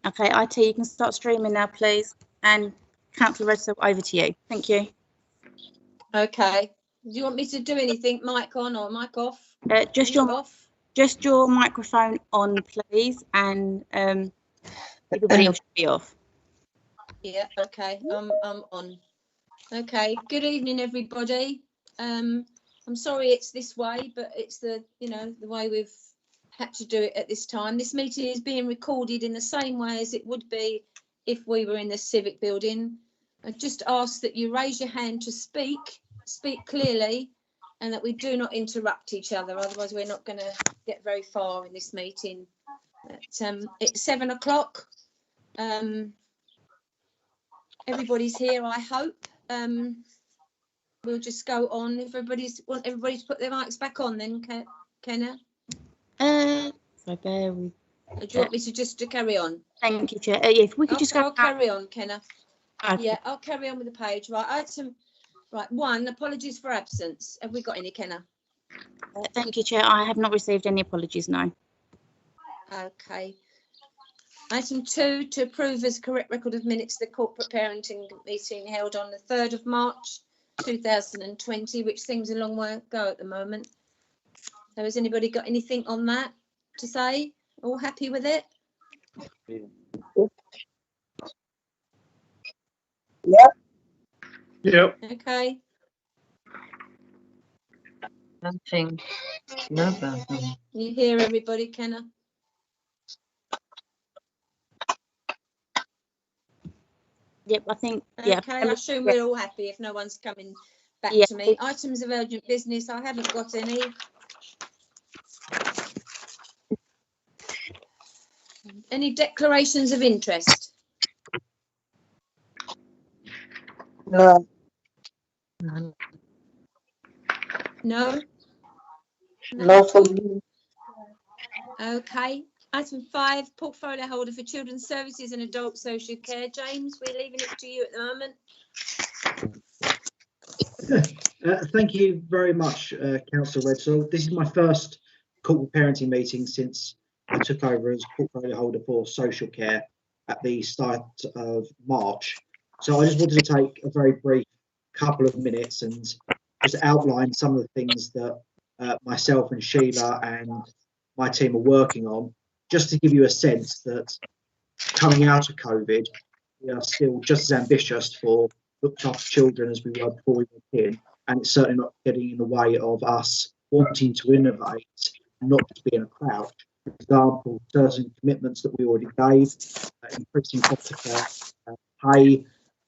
Okay, IT, you can start streaming now, please. And Councillor Redstone, over to you. Thank you. Okay. Do you want me to do anything? Mic on or mic off? Just your microphone on, please, and everybody else should be off. Yeah. Okay. I'm on. Okay. Good evening, everybody. I'm sorry it's this way, but it's the way we've had to do it at this time. This meeting is being recorded in the same way as it would be if we were in the Civic Building. I just ask that you raise your hand to speak clearly, and that we do not interrupt each other. Otherwise, we're not going to get very far in this meeting. It's 7 o'clock. Everybody's here, I hope. We'll just go on. If want everybody to put their mics back on, then Kenna. So bear with. Do you want me to carry on? Thank you, Chair. If we could just go. I'll carry on, Kenna. Okay. Yeah, I'll carry on with the page. Right, one. Apologies for absence. Have we got any, Kenna? Thank you, Chair. I have not received any apologies. No. Okay. Item 2, to approve as correct record of minutes the corporate parenting meeting held on the 3rd of March 2020, which seems a long way ago at the moment. So has anybody got anything on that to say? All happy with it? Yep. Okay. Nothing. Nothing. You hear everybody, Kenna? Yep, I think. Okay, Yeah. I assume we're all happy if no one's coming back to me. Items of urgent business, I haven't got any. Any declarations of interest? No. No? No for me. Okay. Item 5, portfolio holder for children's services and adult social care. James, we're leaving it to you at the moment. Thank you very much, Councillor Redsall. This is my first corporate parenting meeting since I took over as portfolio holder for social care at the start of March. So I just wanted to take a very brief couple of minutes and just outline some of the things that myself and Sheila and my team are working on, just to give you a sense that coming out of COVID, we are still just as ambitious for looked after children as we were before we went in, and it's certainly not getting in the way of us wanting to innovate and not just be in a crouch. For example, certain commitments that we already gave, increasing foster care pay,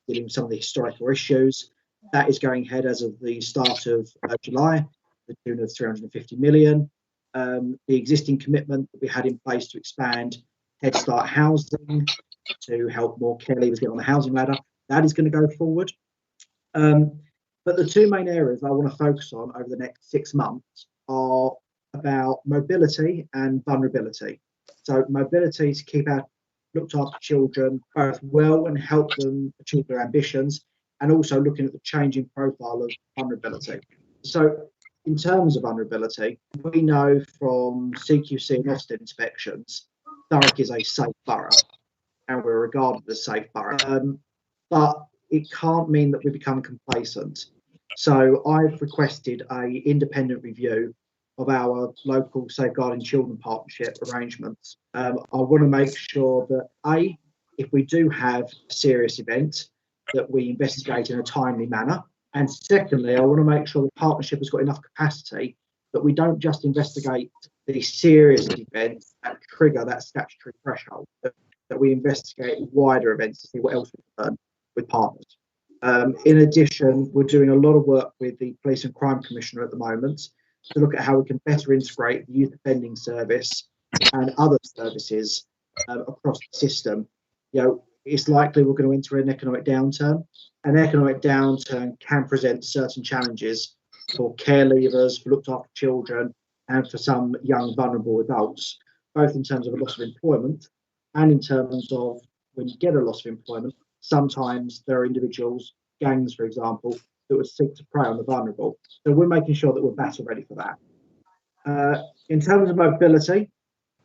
dealing with some of the historical issues, that is going ahead as of the start of July, the tune of 350 million. The existing commitment that we had in place to expand Head Start housing to help more care leavers get on the housing ladder, that is going to go forward. But the two main areas I want to focus on over the next 6 months are about mobility and vulnerability. So mobility to keep our looked after children both well and help them achieve their ambitions, and also looking at the changing profile of vulnerability. So in terms of vulnerability, we know from CQC and Ofsted inspections, Thurrock is a safe borough, and we're regarded as a safe borough. But it can't mean that we become complacent. So I've requested an independent review of our local Safeguarding Children partnership arrangements. I want to make sure that if we do have a serious event, that we investigate in a timely manner. And secondly, I want to make sure the partnership has got enough capacity that we don't just investigate the serious events that trigger that statutory threshold, that we investigate wider events to see what else we can learn with partners. In addition, we're doing a lot of work with the Police and Crime Commissioner at the moment to look at how we can better integrate the youth offending service and other services across the system. It's likely we're going to enter an economic downturn. An economic downturn can present certain challenges for care leavers, for looked after children, and for some young vulnerable adults, both in terms of a loss of employment and in terms of when you get a loss of employment, sometimes there are individuals, gangs, for example, that would seek to prey on the vulnerable. So we're making sure that we're battle ready for that. In terms of mobility,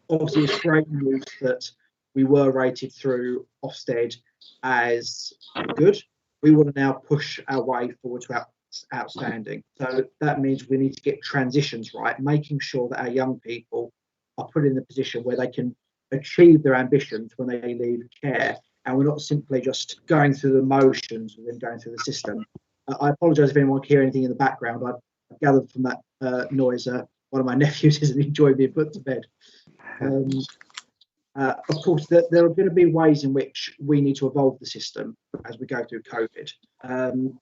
obviously it's great news that we were rated through Ofsted as good. We want to now push our way forward to outstanding. So that means we need to get transitions right, making sure that our young people are put in the position where they can achieve their ambitions when they leave care, and we're not simply just going through the motions and then going through the system. I apologise if anyone can hear anything in the background. I gathered from that noise one of my nephews isn't enjoying being put to bed. Of course, there are going to be ways in which we need to evolve the system as we go through COVID.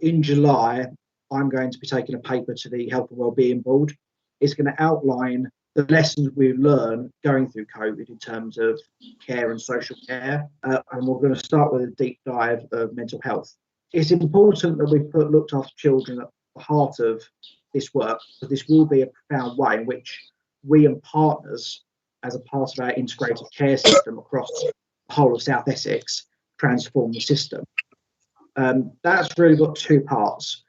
In July, I'm going to be taking a paper to the Health and Wellbeing Board. It's going to outline the lessons we've learned going through COVID in terms of care and social care. And we're going to start with a deep dive of mental health. It's important that we put looked after children at the heart of this work, but this will be a profound way in which we and partners, as a part of our integrated care system across the whole of South Essex, transform the system. That's really got two parts.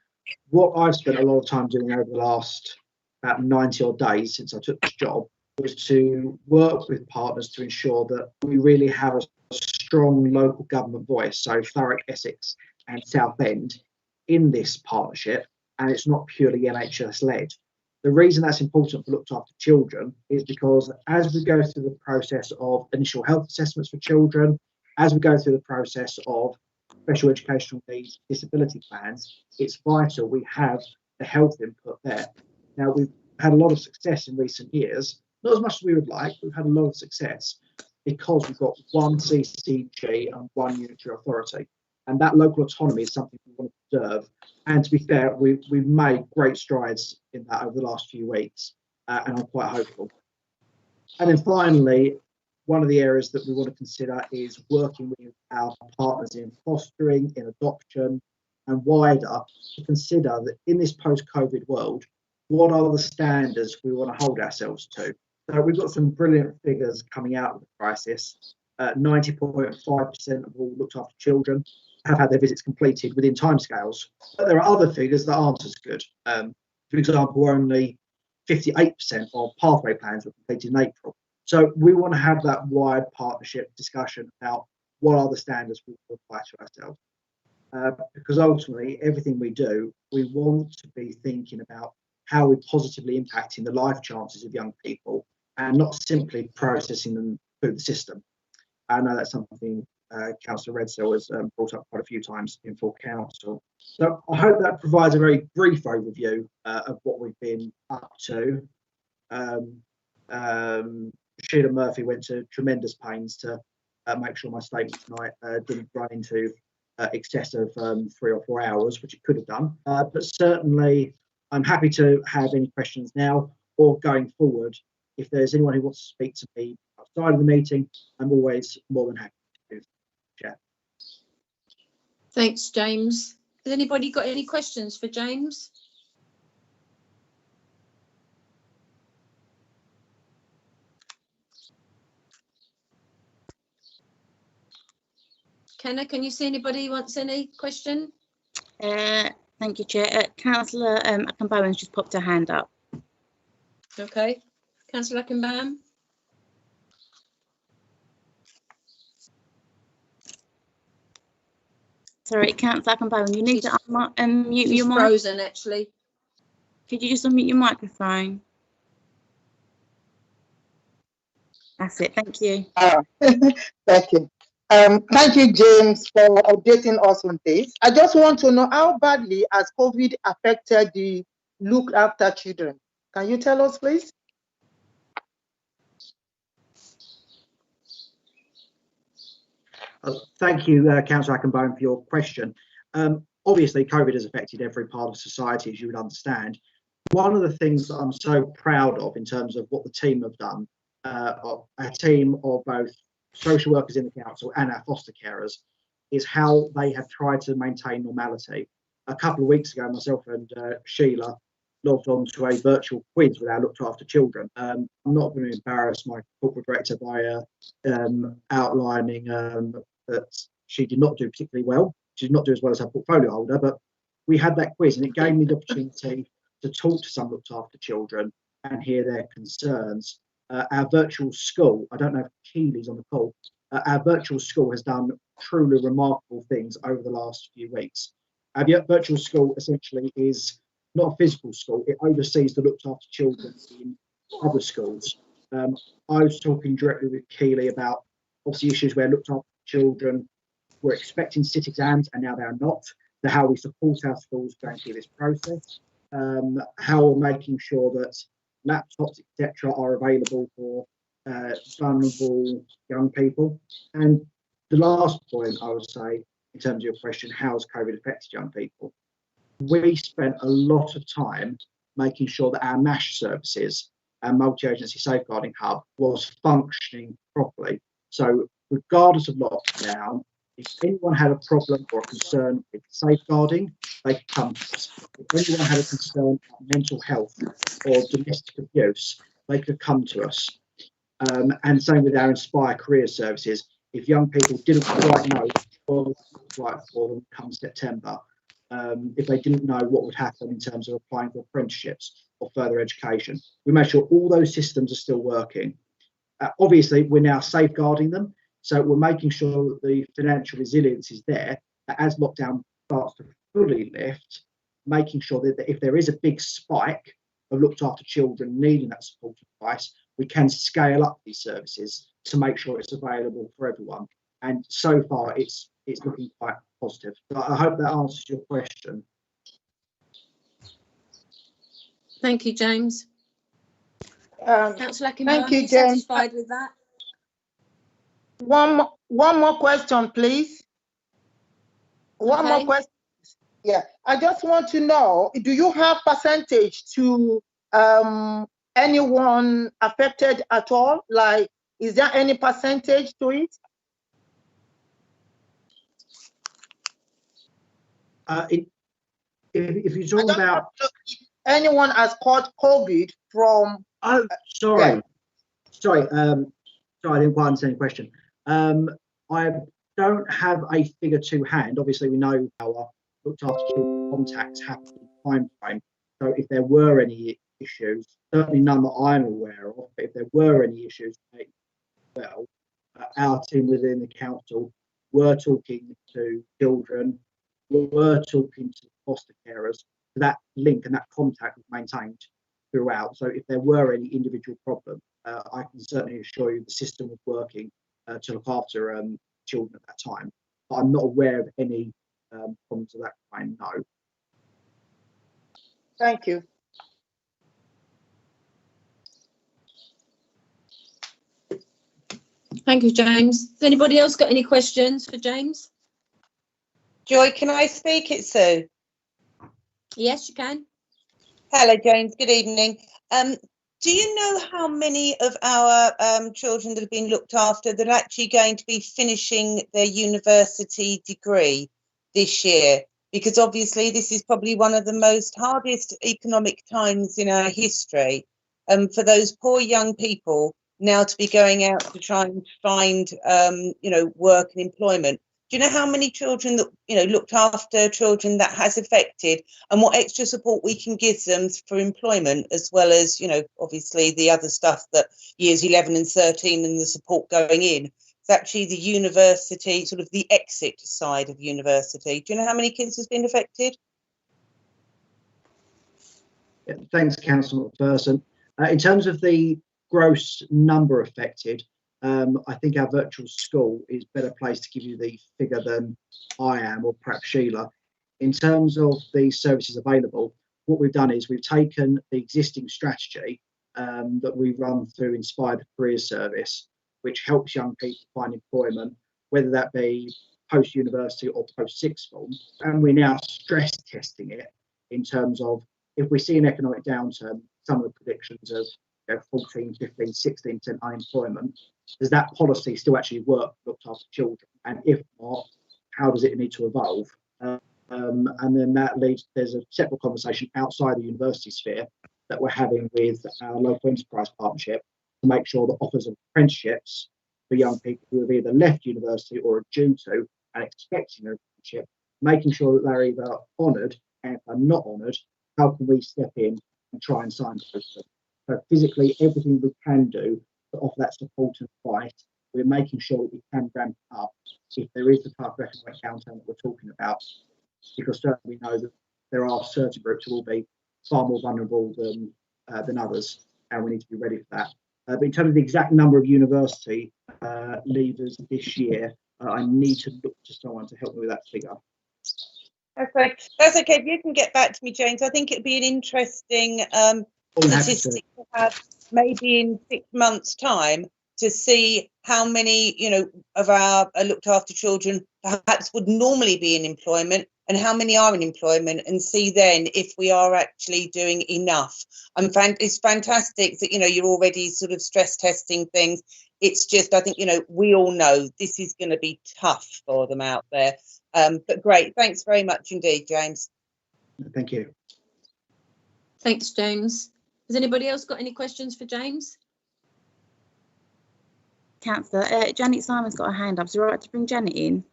What I've spent a lot of time doing over the last about 90 odd days since I took this job was to work with partners to ensure that we really have a strong local government voice, so Thurrock, Essex and Southend in this partnership, and it's not purely NHS led. The reason that's important for looked after children is because as we go through the process of initial health assessments for children, as we go through the process of special educational needs disability plans, it's vital we have the health input there. Now, we've had a lot of success in recent years, not as much as we would like. We've had a lot of success because we've got one CCG and one unitary authority, and that local autonomy is something we want to preserve. And to be fair, we've made great strides in that over the last few weeks, and I'm quite hopeful. And then finally, one of the areas that we want to consider is working with our partners in fostering, in adoption, and wider to consider that in this post-COVID world, what are the standards we want to hold ourselves to? So we've got some brilliant figures coming out of the crisis. 90.5% of all looked after children have had their visits completed within timescales. But there are other figures that aren't as good. For example, only 58% of pathway plans were completed in April. So we want to have that wide partnership discussion about what are the standards we will apply to ourselves. Because ultimately, everything we do, we want to be thinking about how we're positively impacting the life chances of young people and not simply processing them through the system. I know that's something Councillor Redsill has brought up quite a few times in full council. So I hope that provides a very brief overview of what we've been up to. Sheila Murphy went to tremendous pains to make sure my statement tonight didn't run into excess of 3 or 4 hours, which it could have done. But certainly, I'm happy to have any questions now or going forward. If there's anyone who wants to speak to me outside of the meeting, I'm always more than happy to chat. Thanks, James. Has anybody got any questions for James? Kenna, can you see anybody who wants any question? Thank you, Chair. Councillor Akinbowen's just popped her hand up. Okay. Councillor Akinbowen. Sorry, Councillor Akinbowen, you need to unmute She's your mic. frozen, actually. Could you just unmute your microphone? That's it. Thank you. Thank you. Thank you, James, for updating us on this. I just want to know how badly has COVID affected the looked after children. Can you tell us, please? Thank you, Councillor Akinbowen, for your question. Obviously, COVID has affected every part of society, as you would understand. One of the things that I'm so proud of in terms of what the team have done, a team of both social workers in the council and our foster carers, is how they have tried to maintain normality. A couple of weeks ago, myself and Sheila logged on to a virtual quiz with our looked after children. I'm not going to embarrass my corporate director by outlining that she did not do particularly well. She did not do as well as her portfolio holder, but we had that quiz and it gave me the opportunity to talk to some looked after children and hear their concerns. Our virtual school, I don't know if Keely's on the call, our virtual school has done truly remarkable things over the last few weeks. Our virtual school essentially is not a physical school. It oversees the looked after children in other schools. I was talking directly with Keeley about obviously issues where looked after children were expecting to sit exams and now they're not. So how we support our schools going through this process, how we're making sure that laptops, etc., are available for vulnerable young people. And the last point I would say, in terms of your question, how's COVID affected young people? We spent a lot of time making sure that our MASH services, our multi-agency safeguarding hub, was functioning properly. So regardless of lockdown, if anyone had a problem or a concern with safeguarding, they could come to us. If anyone had a concern about mental health or domestic abuse, they could come to us. And same with our Inspire career services. If young people didn't quite know what was right for them come September, if they didn't know what would happen in terms of applying for apprenticeships or further education, we make sure all those systems are still working. Obviously, we're now safeguarding them. So we're making sure that the financial resilience is there, that as lockdown starts to fully lift, making sure that if there is a big spike of looked after children needing that support advice, we can scale up these services to make sure it's available for everyone. And so far, it's looking quite positive. So I hope that answers your question. Thank you, James. Councillor Akinwumi, Thank you, are you James. satisfied with that? One more question, please. One more Okay. question. Yeah, I just want to know, do you have percentage to anyone affected at all? Like, is there any percentage to it? If you're talking about anyone has caught COVID from. Oh, sorry. Yeah. Sorry, I didn't quite understand the question. I don't have a figure to hand. Obviously, we know our looked after children contacts happen in time frame. So if there were any issues, certainly none that I'm aware of, but if there were any issues, well, our team within the council were talking to children, were talking to foster carers. That link and that contact was maintained throughout. So if there were any individual problems, I can certainly assure you the system was working to look after children at that time. But I'm not aware of any problems of that kind, no. Thank you. Thank you, James. Has anybody else got any questions for James? Joy, can I speak? It's Sue. Yes, you can. Hello, James. Good evening. Do you know how many of our children that have been looked after that are actually going to be finishing their university degree this year? Because obviously this is probably one of the most hardest economic times in our history. For those poor young people now to be going out to try and find, work and employment. Do you know how many children that, looked after children that has affected, and what extra support we can give them for employment, as well as, obviously the other stuff that years 11 and 13 and the support going in? It's actually the university, sort of the exit side of university. Do you know how many kids has been affected? Yeah, thanks, Councillor McPherson. In terms of the gross number affected, I think our virtual school is better placed to give you the figure than I am, or perhaps Sheila. In terms of the services available, what we've done is we've taken the existing strategy that we run through Inspire the Career Service, which helps young people find employment, whether that be post-university or post-sixth form, and we're now stress testing it in terms of if we see an economic downturn, some of the predictions of 14, 15, 16% unemployment, does that policy still actually work looked after children? And if not, how does it need to evolve? And then that leads, there's a separate conversation outside the university sphere that we're having with our local enterprise partnership to make sure that offers of apprenticeships for young people who have either left university or are due to and expecting an apprenticeship, making sure that they're either honoured, and if they're not honoured, how can we step in and try and signpost them? So physically, everything we can do to offer that support and advice we're making sure that we can ramp up if there is the type of economic downturn that we're talking about, because certainly we know that there are certain groups who will be far more vulnerable than others, and we need to be ready for that. But in terms of the exact number of university leavers this year, I need to look to someone to help me with that figure. Okay, that's okay. If you can get back to me, James, I think it'd be an interesting statistic to have maybe in 6 months' time to see how many, of our looked after children perhaps would normally be in employment and how many are in employment, and see then if we are actually doing enough. It's fantastic that, you're already sort of stress testing things. It's just, I think, we all know this is going to be tough for them out there. But great. Thanks very much indeed, James. Thank you. Thanks, James. Has anybody else got any questions for James? Councillor, Janet Simon's got her hand up. Is it all right to bring Janet in?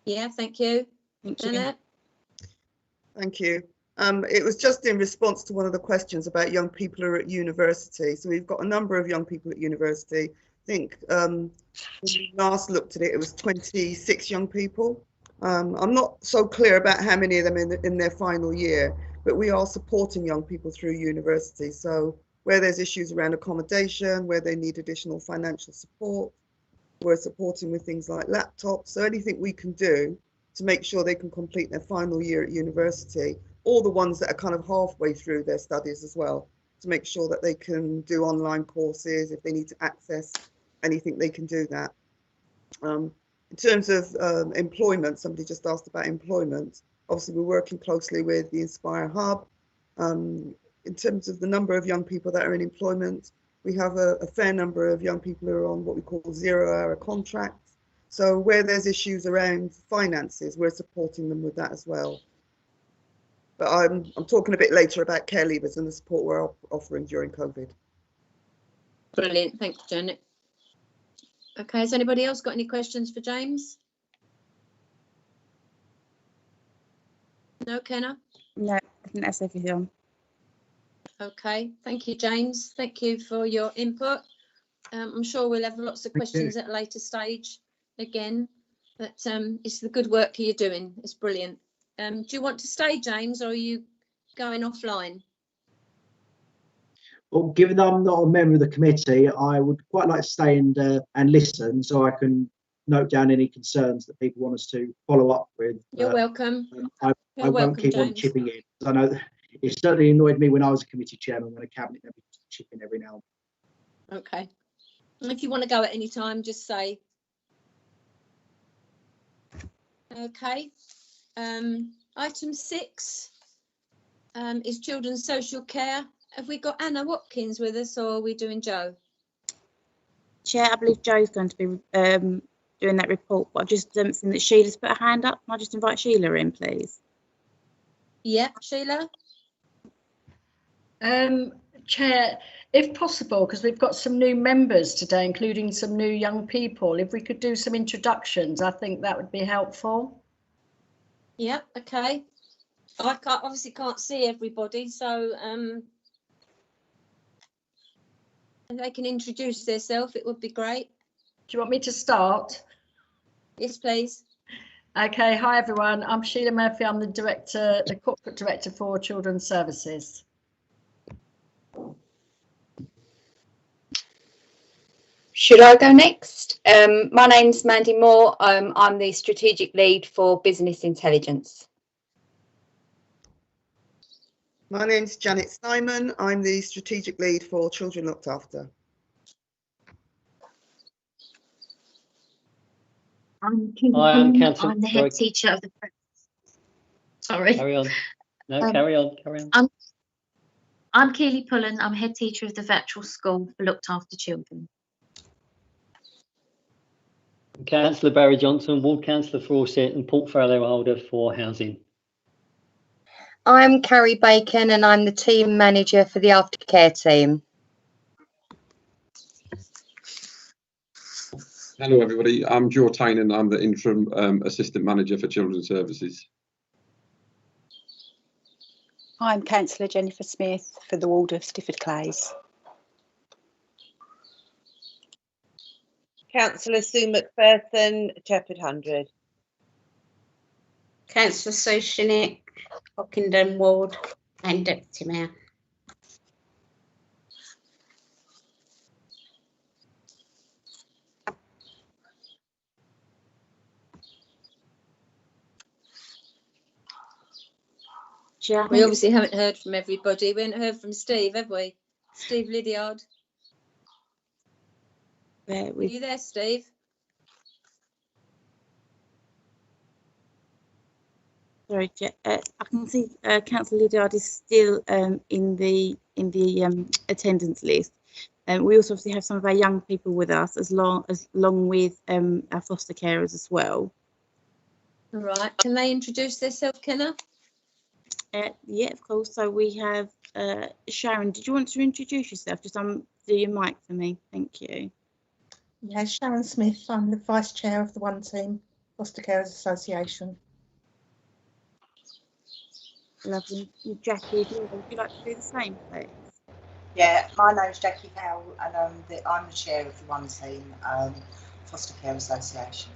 Yeah, thank you. Thank you. Janet? Thank you. It was just in response to one of the questions about young people who are at university. So we've got a number of young people at university. I think when we last looked at it, it was 26 young people. I'm not so clear about how many of them in their final year, but we are supporting young people through university. So where there's issues around accommodation, where they need additional financial support, we're supporting with things like laptops. So anything we can do to make sure they can complete their final year at university, or the ones that are kind of halfway through their studies as well, to make sure that they can do online courses. If they need to access anything, they can do that. In terms of employment, somebody just asked about employment. Obviously, we're working closely with the Inspire Hub. In terms of the number of young people that are in employment, we have a fair number of young people who are on what we call 0-hour contracts. So where there's issues around finances, we're supporting them with that as well. But I'm talking a bit later about care leavers and the support we're offering during COVID. Brilliant. Thanks, Janet. Okay, has anybody else got any questions for James? No, Kenna? No, I think that's everything. Okay, thank you, James. Thank you for your input. I'm sure we'll have lots of questions at a later stage again, but it's the good work you're doing. It's brilliant. Do you want to stay, James, or are you going offline? Well, given that I'm not a member of the committee, I would quite like to stay and listen, so I can note down any concerns that people want us to follow up with. You're welcome. I won't keep on chipping in. I know it certainly annoyed me when I was a committee chairman, when a cabinet member used to chip in every now and then. Okay. If you want to go at any time, just say. Okay. Item 6 is children's social care. Have we got Anna Watkins with us, or are we doing Joe? Chair, I believe Joe's going to be doing that report, but I've just seen that Sheila's put her hand up. Can I just invite Sheila in, please? Yeah, Sheila? Chair, if possible, because we've got some new members today, including some new young people, if we could do some introductions, I think that would be helpful. Yeah, okay. I obviously can't see everybody, so if they can introduce themselves, it would be great. Do you want me to start? Yes, please. Okay, hi everyone. I'm Sheila Murphy. I'm the Corporate Director for Children's Services. Should I go next? My name's Mandy Moore. I'm the Strategic Lead for Business Intelligence. My name's Janet Simon. I'm the Strategic Lead for Children Looked After. I'm Kim. I'm the head teacher of the. Sorry. Carry on. No, carry on. I'm Keely Pullen. I'm head teacher of the virtual school for Looked After Children. Councillor Barry Johnson, Ward Councillor for Dorset and portfolio holder for housing. I'm Carrie Bacon and I'm the team manager for the aftercare team. Hello everybody, I'm Joe Tynan. I'm the interim assistant manager for children's services. I'm Councillor Jennifer Smith for the ward of Stifford Clays. Councillor Sue McPherson, Shepherd 100. Councillor Socinick, Hockenden Ward, and Deputy Mayor. We obviously haven't heard from everybody. We haven't heard from Steve, have we? Steve Lydiard. Are you there, Steve? Sorry, I can see Councillor Lydiard is still in the attendance list. We also obviously have some of our young people with us, along with our foster carers as well. All right. Can they introduce themselves, Kenna? Yeah, of course. So we have Sharon. Did you want to introduce yourself? Just do your mic for me. Thank you. Yeah, Sharon Smith. I'm the Vice Chair of the One Team Foster Carers Association. Lovely. Jackie, would you like to do the same, please? Yeah, my name's Jackie Howell, and I'm the chair of the One Team Foster Care Association.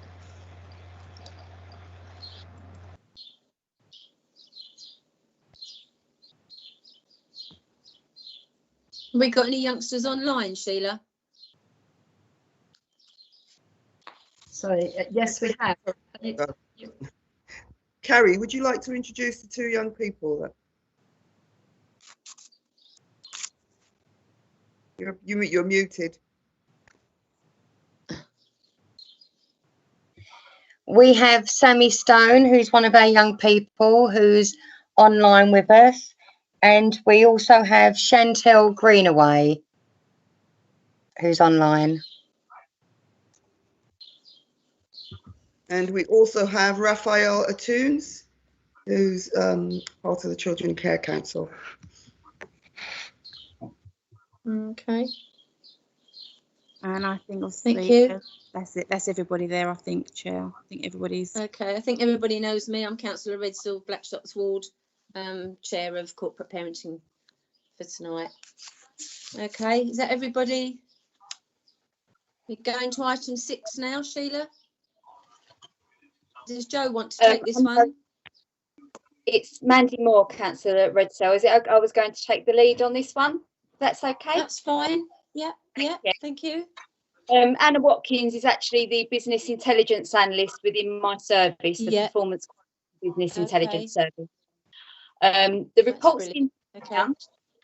Have we got any youngsters online, Sheila? Sorry, yes, we have. Carrie, would you like to introduce the two young people? You're muted. We have Sammy Stone, who's one of our young people who's online with us. And we also have Chantel Greenaway, who's online. And we also have Raphael Atunes, who's part of the Children Care Council. Okay. And I think obviously Thank you. That's it. That's everybody there, I think, Chair. I think everybody's Okay. I think everybody knows me. I'm Councillor Redsill, Blackstock's Ward, Chair of Corporate Parenting for tonight. Okay. Is that everybody? We're going to item 6 now, Sheila. Does Joe want to take this one? It's Mandy Moore, Councillor Redsill. Is it? I was going to take the lead on this one. That's okay. That's fine. Yeah. Thank you. Anna Watkins is actually the business intelligence analyst within my service, the performance business intelligence service. The report's in. I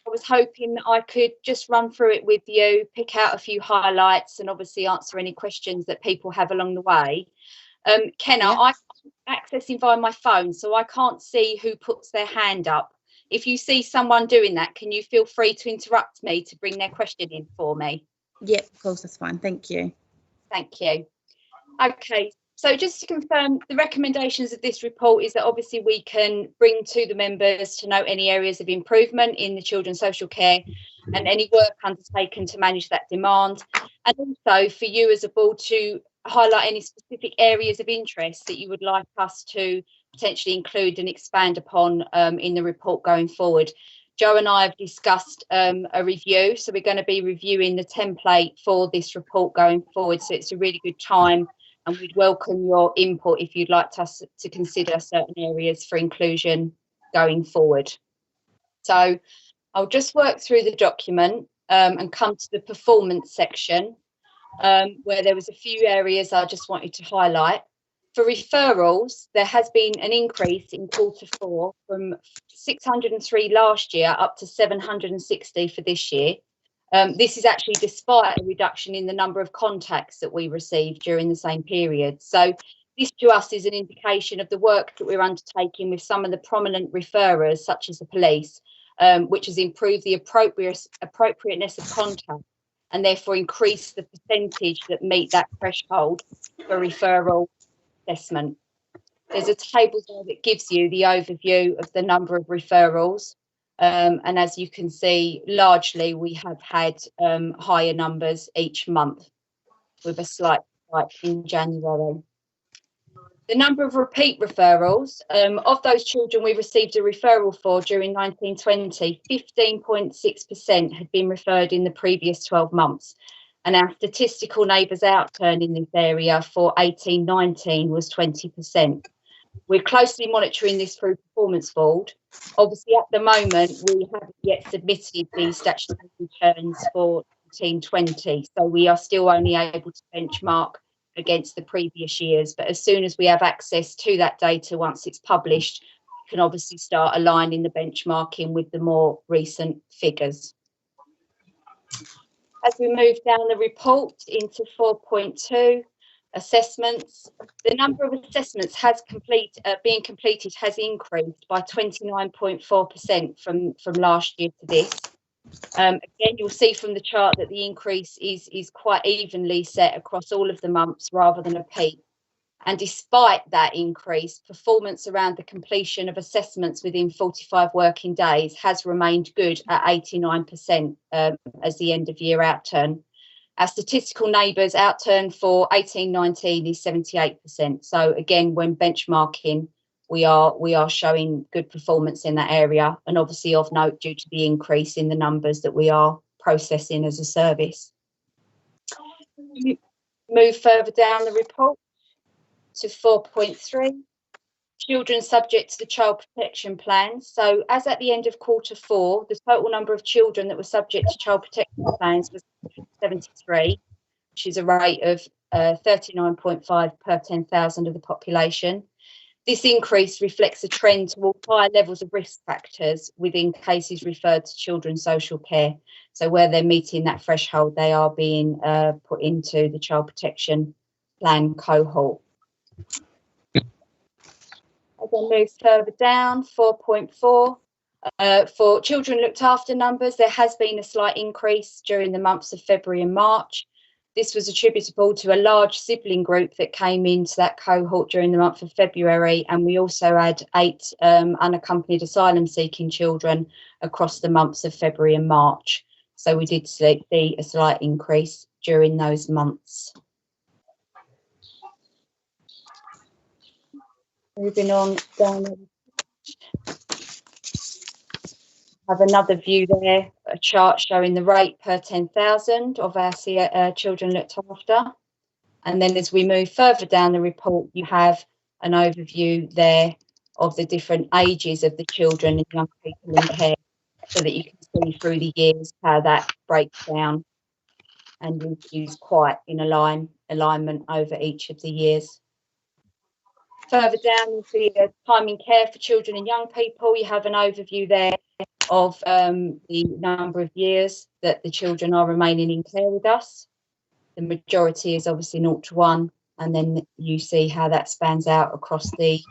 was hoping that I could just run through it with you, pick out a few highlights, and obviously answer any questions that people have along the way. Kenna, I'm accessing via my phone, so I can't see who puts their hand up. If you see someone doing that, can you feel free to interrupt me to bring their question in for me? Yep, of course, that's fine. Thank you. Thank you. Okay, so just to confirm, the recommendations of this report is that obviously we can bring to the members to note any areas of improvement in the children's social care and any work undertaken to manage that demand, and also for you as a board to highlight any specific areas of interest that you would like us to potentially include and expand upon in the report going forward. Joe and I have discussed a review, so we're going to be reviewing the template for this report going forward, so it's a really good time, and we'd welcome your input if you'd like us to consider certain areas for inclusion going forward. So I'll just work through the document and come to the performance section, where there was a few areas I just wanted to highlight. For referrals, there has been an increase in Q4 from 603 last year up to 760 for this year. This is actually despite a reduction in the number of contacts that we received during the same period. So this to us is an indication of the work that we're undertaking with some of the prominent referrers, such as the police, which has improved the appropriateness of contact and therefore increase the percentage that meet that threshold for referral assessment. There's a table there that gives you the overview of the number of referrals. And as you can see, largely we have had higher numbers each month with a slight spike in January. The number of repeat referrals, of those children we received a referral for during 1920, 15.6% had been referred in the previous 12 months. and our statistical neighbours outturn in this area for 18-19 was 20%. We're closely monitoring this through Performance Board. Obviously, at the moment, we haven't yet submitted the statutory returns for 19-20, so we are still only able to benchmark against the previous years. But as soon as we have access to that data, once it's published, we can obviously start aligning the benchmarking with the more recent figures. As we move down the report into 4.2, assessments, the number of assessments being completed has increased by 29.4% from last year to this. Again, you'll see from the chart that the increase is quite evenly set across all of the months rather than a peak. And despite that increase, performance around the completion of assessments within 45 working days has remained good at 89% as the end of year outturn. Our statistical neighbours outturn for 18-19 is 78%. So again, when benchmarking, we are showing good performance in that area, and obviously of note due to the increase in the numbers that we are processing as a service. Move further down the report to 4.3, children subject to the child protection plans. So as at the end of Q4, the total number of children that were subject to child protection plans was 73, which is a rate of 39.5 per 10,000 of the population. This increase reflects a trend towards higher levels of risk factors within cases referred to children's social care. So where they're meeting that threshold, they are being put into the child protection plan cohort. As I move further down, 4.4, for children looked after numbers, there has been a slight increase during the months of February and March. This was attributable to a large sibling group that came into that cohort during the month of February, and we also had 8 unaccompanied asylum-seeking children across the months of February and March. So we did see a slight increase during those months. Moving on down, have another view there, a chart showing the rate per 10,000 of our children looked after. And then as we move further down the report, you have an overview there of the different ages of the children and young people in care, so that you can see through the years how that breaks down and is quite in alignment over each of the years. Further down, you see time in care for children and young people. You have an overview there of the number of years that the children are remaining in care with us. The majority is obviously 0 to 1, and then you see how that spans out across the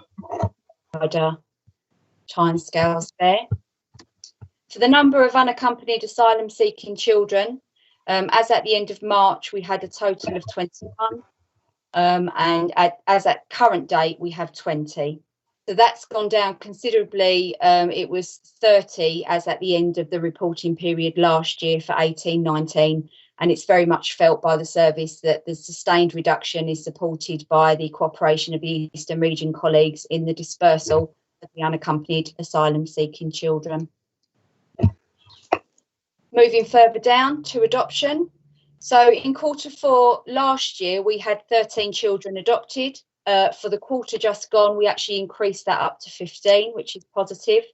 wider timescales there. For the number of unaccompanied asylum-seeking children, as at the end of March, we had a total of 21. And as at current date, we have 20. So that's gone down considerably. It was 30 as at the end of the reporting period last year for 18-19, and it's very much felt by the service that the sustained reduction is supported by the cooperation of the Eastern Region colleagues in the dispersal of the unaccompanied asylum-seeking children. Moving further down to adoption. So in Q4 last year, we had 13 children adopted. For the quarter just gone, we actually increased that up to 15, which is positive.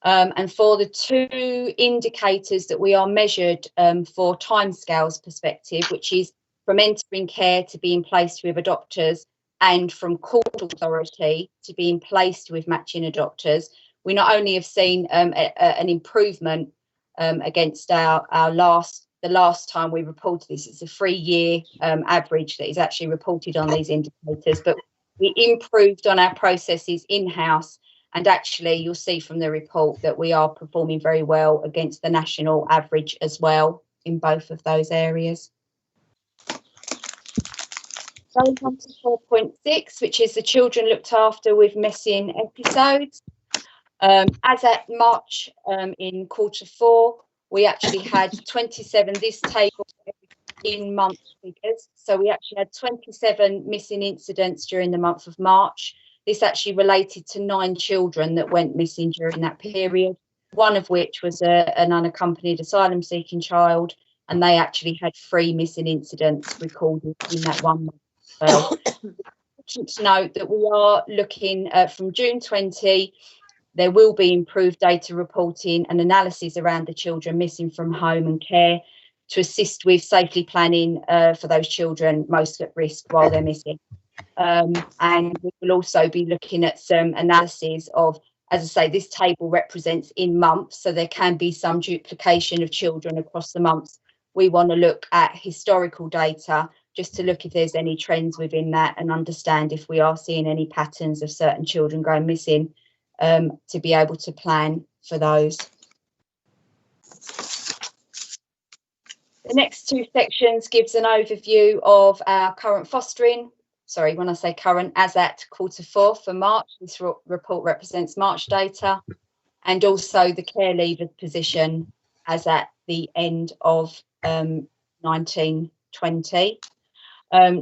And for the 2 indicators that we are measured for timescales perspective, which is from entering care to being placed with adopters and from court authority to being placed with matching adopters, we not only have seen an improvement against the last time we reported this. It's a 3-year average that is actually reported on these indicators, but we improved on our processes in-house, and actually you'll see from the report that we are performing very well against the national average as well in both of those areas. Going on to 4.6, which is the children looked after with missing episodes. As at March in Q4, we actually had 27, this table in month figures. So we actually had 27 missing incidents during the month of March. This actually related to 9 children that went missing during that period, one of which was an unaccompanied asylum-seeking child, and they actually had 3 missing incidents recorded in that 1 month as well. To note that we are looking from June 20, there will be improved data reporting and analysis around the children missing from home and care to assist with safely planning for those children most at risk while they're missing. And we will also be looking at some analysis of, as I say, this table represents in months, so there can be some duplication of children across the months. We want to look at historical data just to look if there's any trends within that and understand if we are seeing any patterns of certain children going missing, to be able to plan for those. The next 2 sections gives an overview of our current fostering. Sorry, when I say current, as at Q4 for March, this report represents March data, and also the care leaver position as at the end of 1920.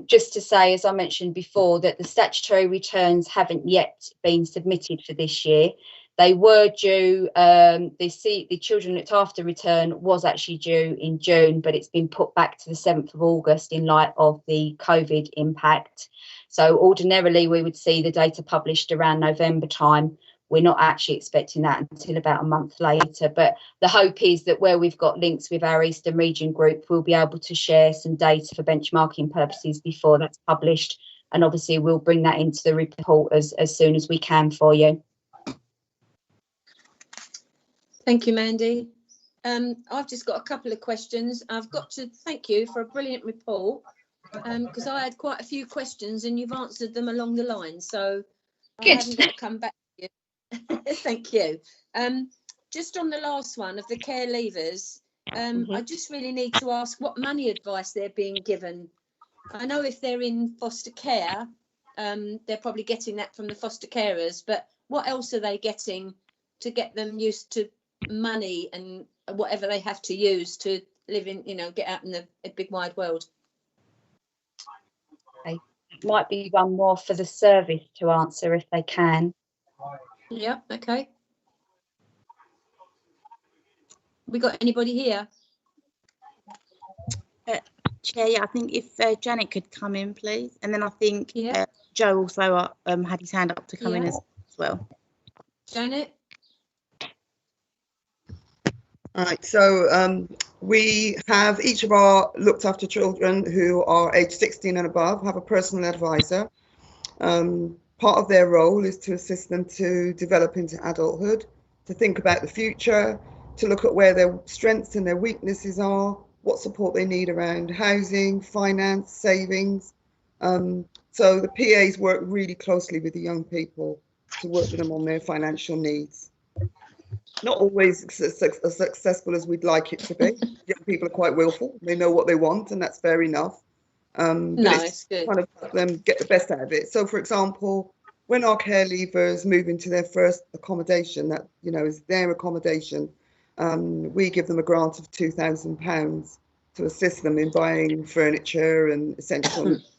Just to say, as I mentioned before, that the statutory returns haven't yet been submitted for this year. They were due, the children looked after return was actually due in June, but it's been put back to the 7th of August in light of the COVID impact. So ordinarily we would see the data published around November time. We're not actually expecting that until about a month later, but the hope is that where we've got links with our Eastern Region group, we'll be able to share some data for benchmarking purposes before that's published. And obviously we'll bring that into the report as soon as we can for you. Thank you, Mandy. I've just got a couple of questions. I've got to thank you for a brilliant report, because I had quite a few questions and you've answered them along the line. So I haven't got to come back to you. Thank you. Just on the last one of the care leavers, I just really need to ask what money advice they're being given. I know if they're in foster care, they're probably getting that from the foster carers, but what else are they getting to get them used to money and whatever they have to use to live in, you know, get out in the big wide world? Okay. Might be one more for the service to answer if they can. Yeah, okay. We got anybody here? Chair, yeah, I think if Janet could come in, please. And then I think Joe also had his hand up to come in as well. Janet? All right, so we have each of our looked after children who are age 16 and above have a personal advisor. Part of their role is to assist them to develop into adulthood, to think about the future, to look at where their strengths and their weaknesses are, what support they need around housing, finance, savings. So the PAs work really closely with the young people to work with them on their financial needs. Not always as successful as we'd like it to be. Young people are quite willful. They know what they want, and that's fair enough. But it's good. Kind of help them get the best out of it. So, for example, when our care leavers move into their first accommodation, that, you know, is their accommodation, we give them a grant of £2,000 to assist them in buying furniture and essentials.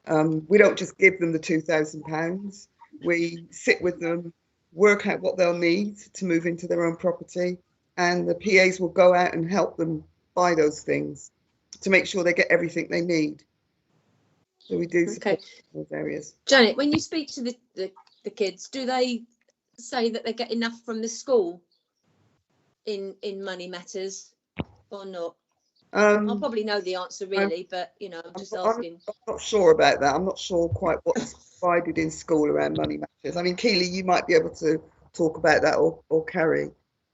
We don't just give them the £2,000. We sit with them, work out what they'll need to move into their own property, and the PAs will go out and help them buy those things to make sure they get everything they need. So we do support those areas. Janet, when you speak to the kids, do they say that they get enough from the school in money matters or not? I'll probably know the answer really, but you know, I'm just asking. I'm not sure about that. I'm not sure quite what's provided in school around money matters. I mean, Keely, you might be able to talk about that, or Carrie.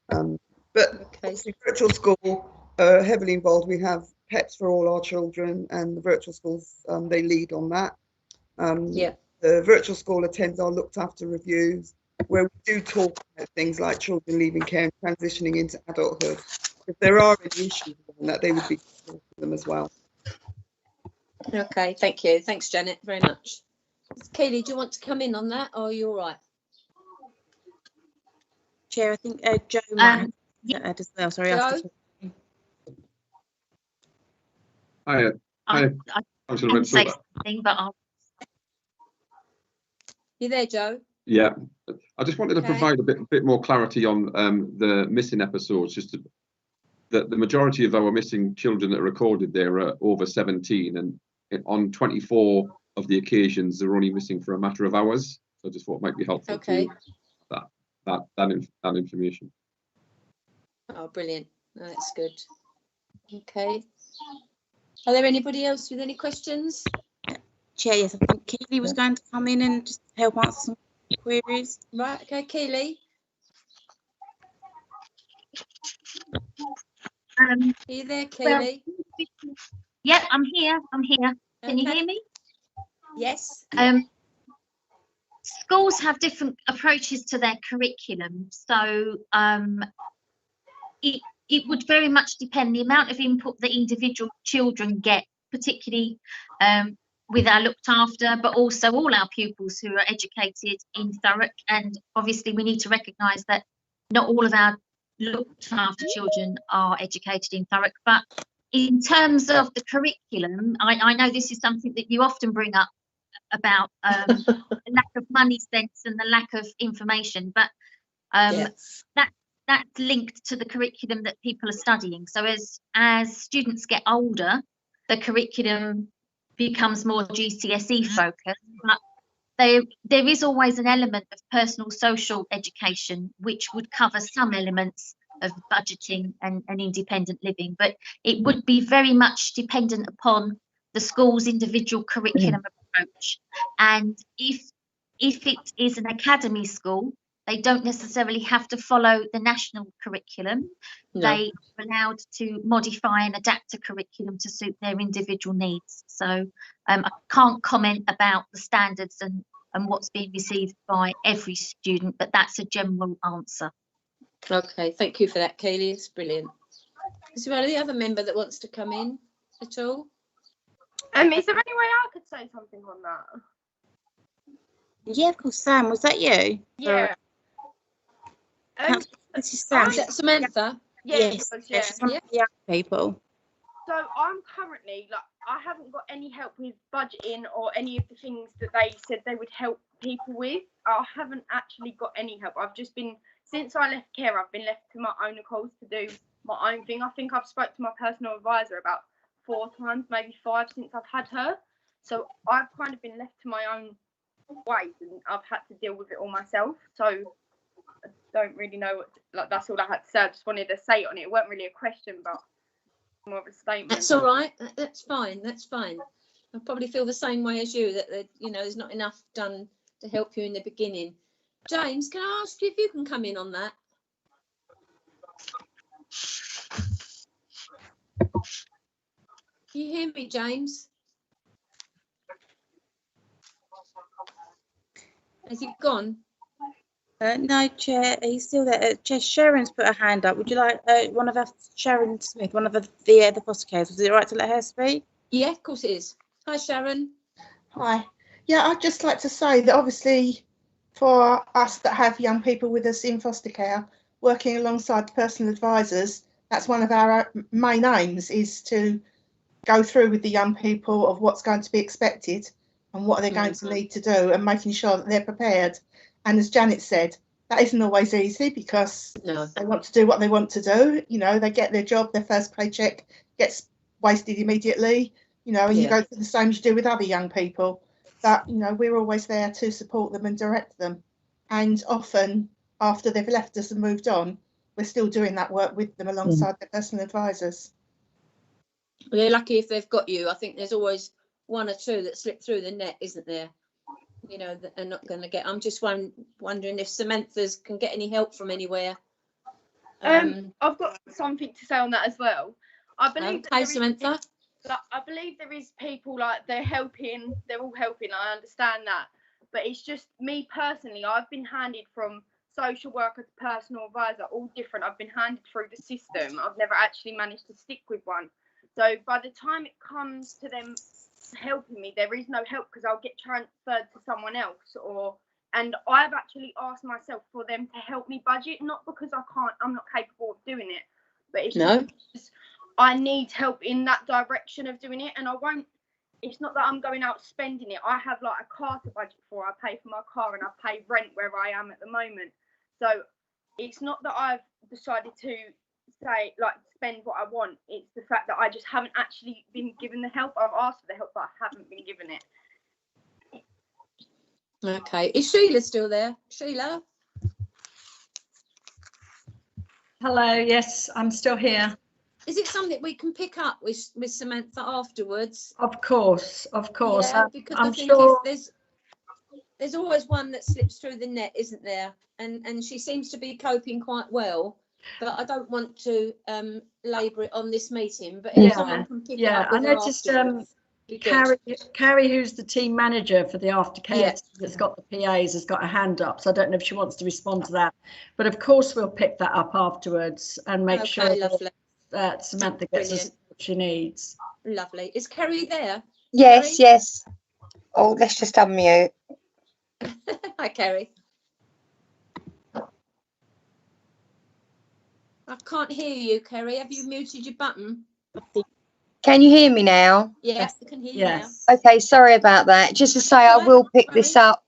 But obviously virtual school are heavily involved. We have pets for all our children, and the virtual schools, they lead on that. The virtual school attends our looked after reviews, where we do talk about things like children leaving care and transitioning into adulthood. If there are any issues on that, they would be talking to them as well. Okay, thank you. Thanks, Janet, very much. Keely, do you want to come in on that, or are you all right? Chair, I think Joe might have as well. Sorry, Joe? I can say something, but I'll... You there, Joe? Yeah, I just wanted to provide a bit more clarity on the missing episodes, just to that the majority of our missing children that are recorded there are over 17, and on 24 of the occasions they're only missing for a matter of hours. So I just thought it might be helpful Okay. to that information. Oh, brilliant. That's good. Okay. Are there anybody else with any questions? Chair, yes, I think Keely was going to come in and just help answer some queries. Right, okay, Keely. Are you there, Keely? Well, yep, I'm here. Can you hear me? Yes. Schools have different approaches to their curriculum, so it would very much depend the amount of input that individual children get, particularly with our looked after, but also all our pupils who are educated in Thurrock. And obviously we need to recognise that not all of our looked after children are educated in Thurrock. But in terms of the curriculum, I know this is something that you often bring up about the lack of money spent and the lack of information, but that's linked to the curriculum that people are studying. So as students get older, the curriculum becomes more GCSE focused, but there is always an element of personal social education which would cover some elements of budgeting and independent living, but it would be very much dependent upon the school's individual curriculum approach. And if it is an academy school, they don't necessarily have to follow the national curriculum. No. They are allowed to modify and adapt a curriculum to suit their individual needs. So I can't comment about the standards and what's being received by every student, but that's a general answer. Okay, thank you for that, Kaylee. It's brilliant. Is there any other member that wants to come in at all? Is there any way I could say something on that? Yeah, of course. Sam, was that you? Yeah. This is Sam. Is that Samantha? Yes, Yeah. she's one of the young people. So I'm currently, I haven't got any help with budgeting or any of the things that they said they would help people with. I haven't actually got any help. I've just been, since I left care, I've been left to my own accord to do my own thing. I think I've spoke to my personal advisor about 4 times, maybe 5 since I've had her. So I've kind of been left to my own ways and I've had to deal with it all myself. So I don't really know what, that's all I had to say. I just wanted to say it on it. It wasn't really a question, but more of a statement. That's all right. That's fine. That's fine. I probably feel the same way as you, that there's not enough done to help you in the beginning. James, can I ask you if you can come in on that? Can you hear me, James? Has he gone? No, Chair, he's still there. Chair, Sharon's put her hand up. Would you like one of us, Sharon Smith, one of the foster carers, was it all right to let her speak? Yeah, of course it is. Hi, Sharon. Hi. Yeah, I'd just like to say that obviously for us that have young people with us in foster care, working alongside the personal advisors, that's one of our main aims, is to go through with the young people of what's going to be expected and what they're going to need to do, and making sure that they're prepared. And as Janet said, that isn't always easy because they want to do what they want to do. They get their job, their first paycheck gets wasted immediately, and you go through the same as you do with other young people. But, we're always there to support them and direct them. And often after they've left us and moved on, we're still doing that work with them alongside their personal advisors. Well, they're lucky if they've got you. I think there's always 1 or 2 that slip through the net, isn't there? That are not going to get. I'm just wondering if Samantha's can get any help from anywhere. I've got something to say on that as well. I believe Samantha. I believe there is people they're helping. They're all helping. I understand that, but it's just me personally. I've been handed from social worker to personal advisor, all different. I've been handed through the system. I've never actually managed to stick with one. So by the time it comes to them helping me, there is no help because I'll get transferred to someone else, and I've actually asked myself for them to help me budget, not because I'm not capable of doing it, but it's just I need help in that direction of doing it. And it's not that I'm going out spending it. I have a car to budget for. I pay for my car and I pay rent where I am at the moment. So it's not that I've decided to say like spend what I want. It's the fact that I just haven't actually been given the help. I've asked for the help, but I haven't been given it. Okay, is Sheila still there? Sheila? Hello, yes, I'm still here. Is it something we can pick up with Samantha afterwards? Of course, of course. Yeah, because I'm I think sure. there's always one that slips through the net, isn't there? And she seems to be coping quite well. But I don't want to labour it on this meeting. But if someone can pick it up I with her noticed afterwards, it'd be good. Carrie, who's the team manager for the aftercare Yeah. that's got the PAs, has got a hand up. So I don't know if she wants to respond to that. But of course, we'll pick that up afterwards and make sure lovely. that Samantha gets the support she needs. Lovely. Is Kerry there? Yes, Kerry? yes. Oh, let's just unmute. Hi, Kerry. I can't hear you, Kerry. Have you muted your button? Can you hear me now? Yes, I can hear you now. Okay, sorry about that. Just to say, I will pick this up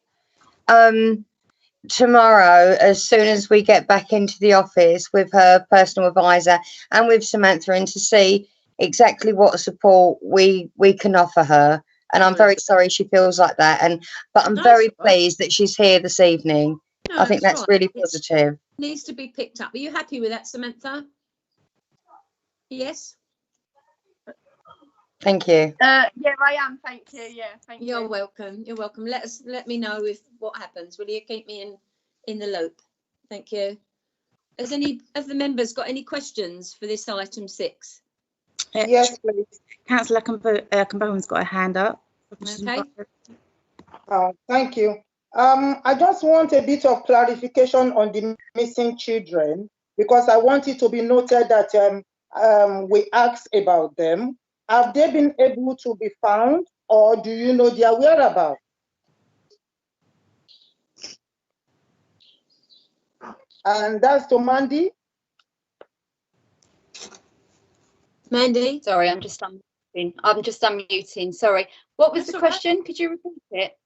tomorrow as soon as we get back into the office with her personal advisor and with Samantha, and to see exactly what support we can offer her. And I'm very sorry she feels like that. But I'm very pleased that she's here this evening. No, I think that's right. really positive. Needs to be picked up. Are you happy with that, Samantha? Yes. Thank you. Yeah, I am. Thank you. Yeah, thank you. You're welcome. You're welcome. Let me know if what happens. Will you keep me in the loop? Thank you. Has any of the members got any questions for this item 6? Yes, please. Councillor Cambone's got a hand up. Okay. Thank you. I just want a bit of clarification on the missing children, because I want it to be noted that we asked about them. Have they been able to be found, or do you know their whereabouts? And that's to Mandy. Mandy? Sorry, I'm just unmuting. Sorry. What was the question? Could you repeat it?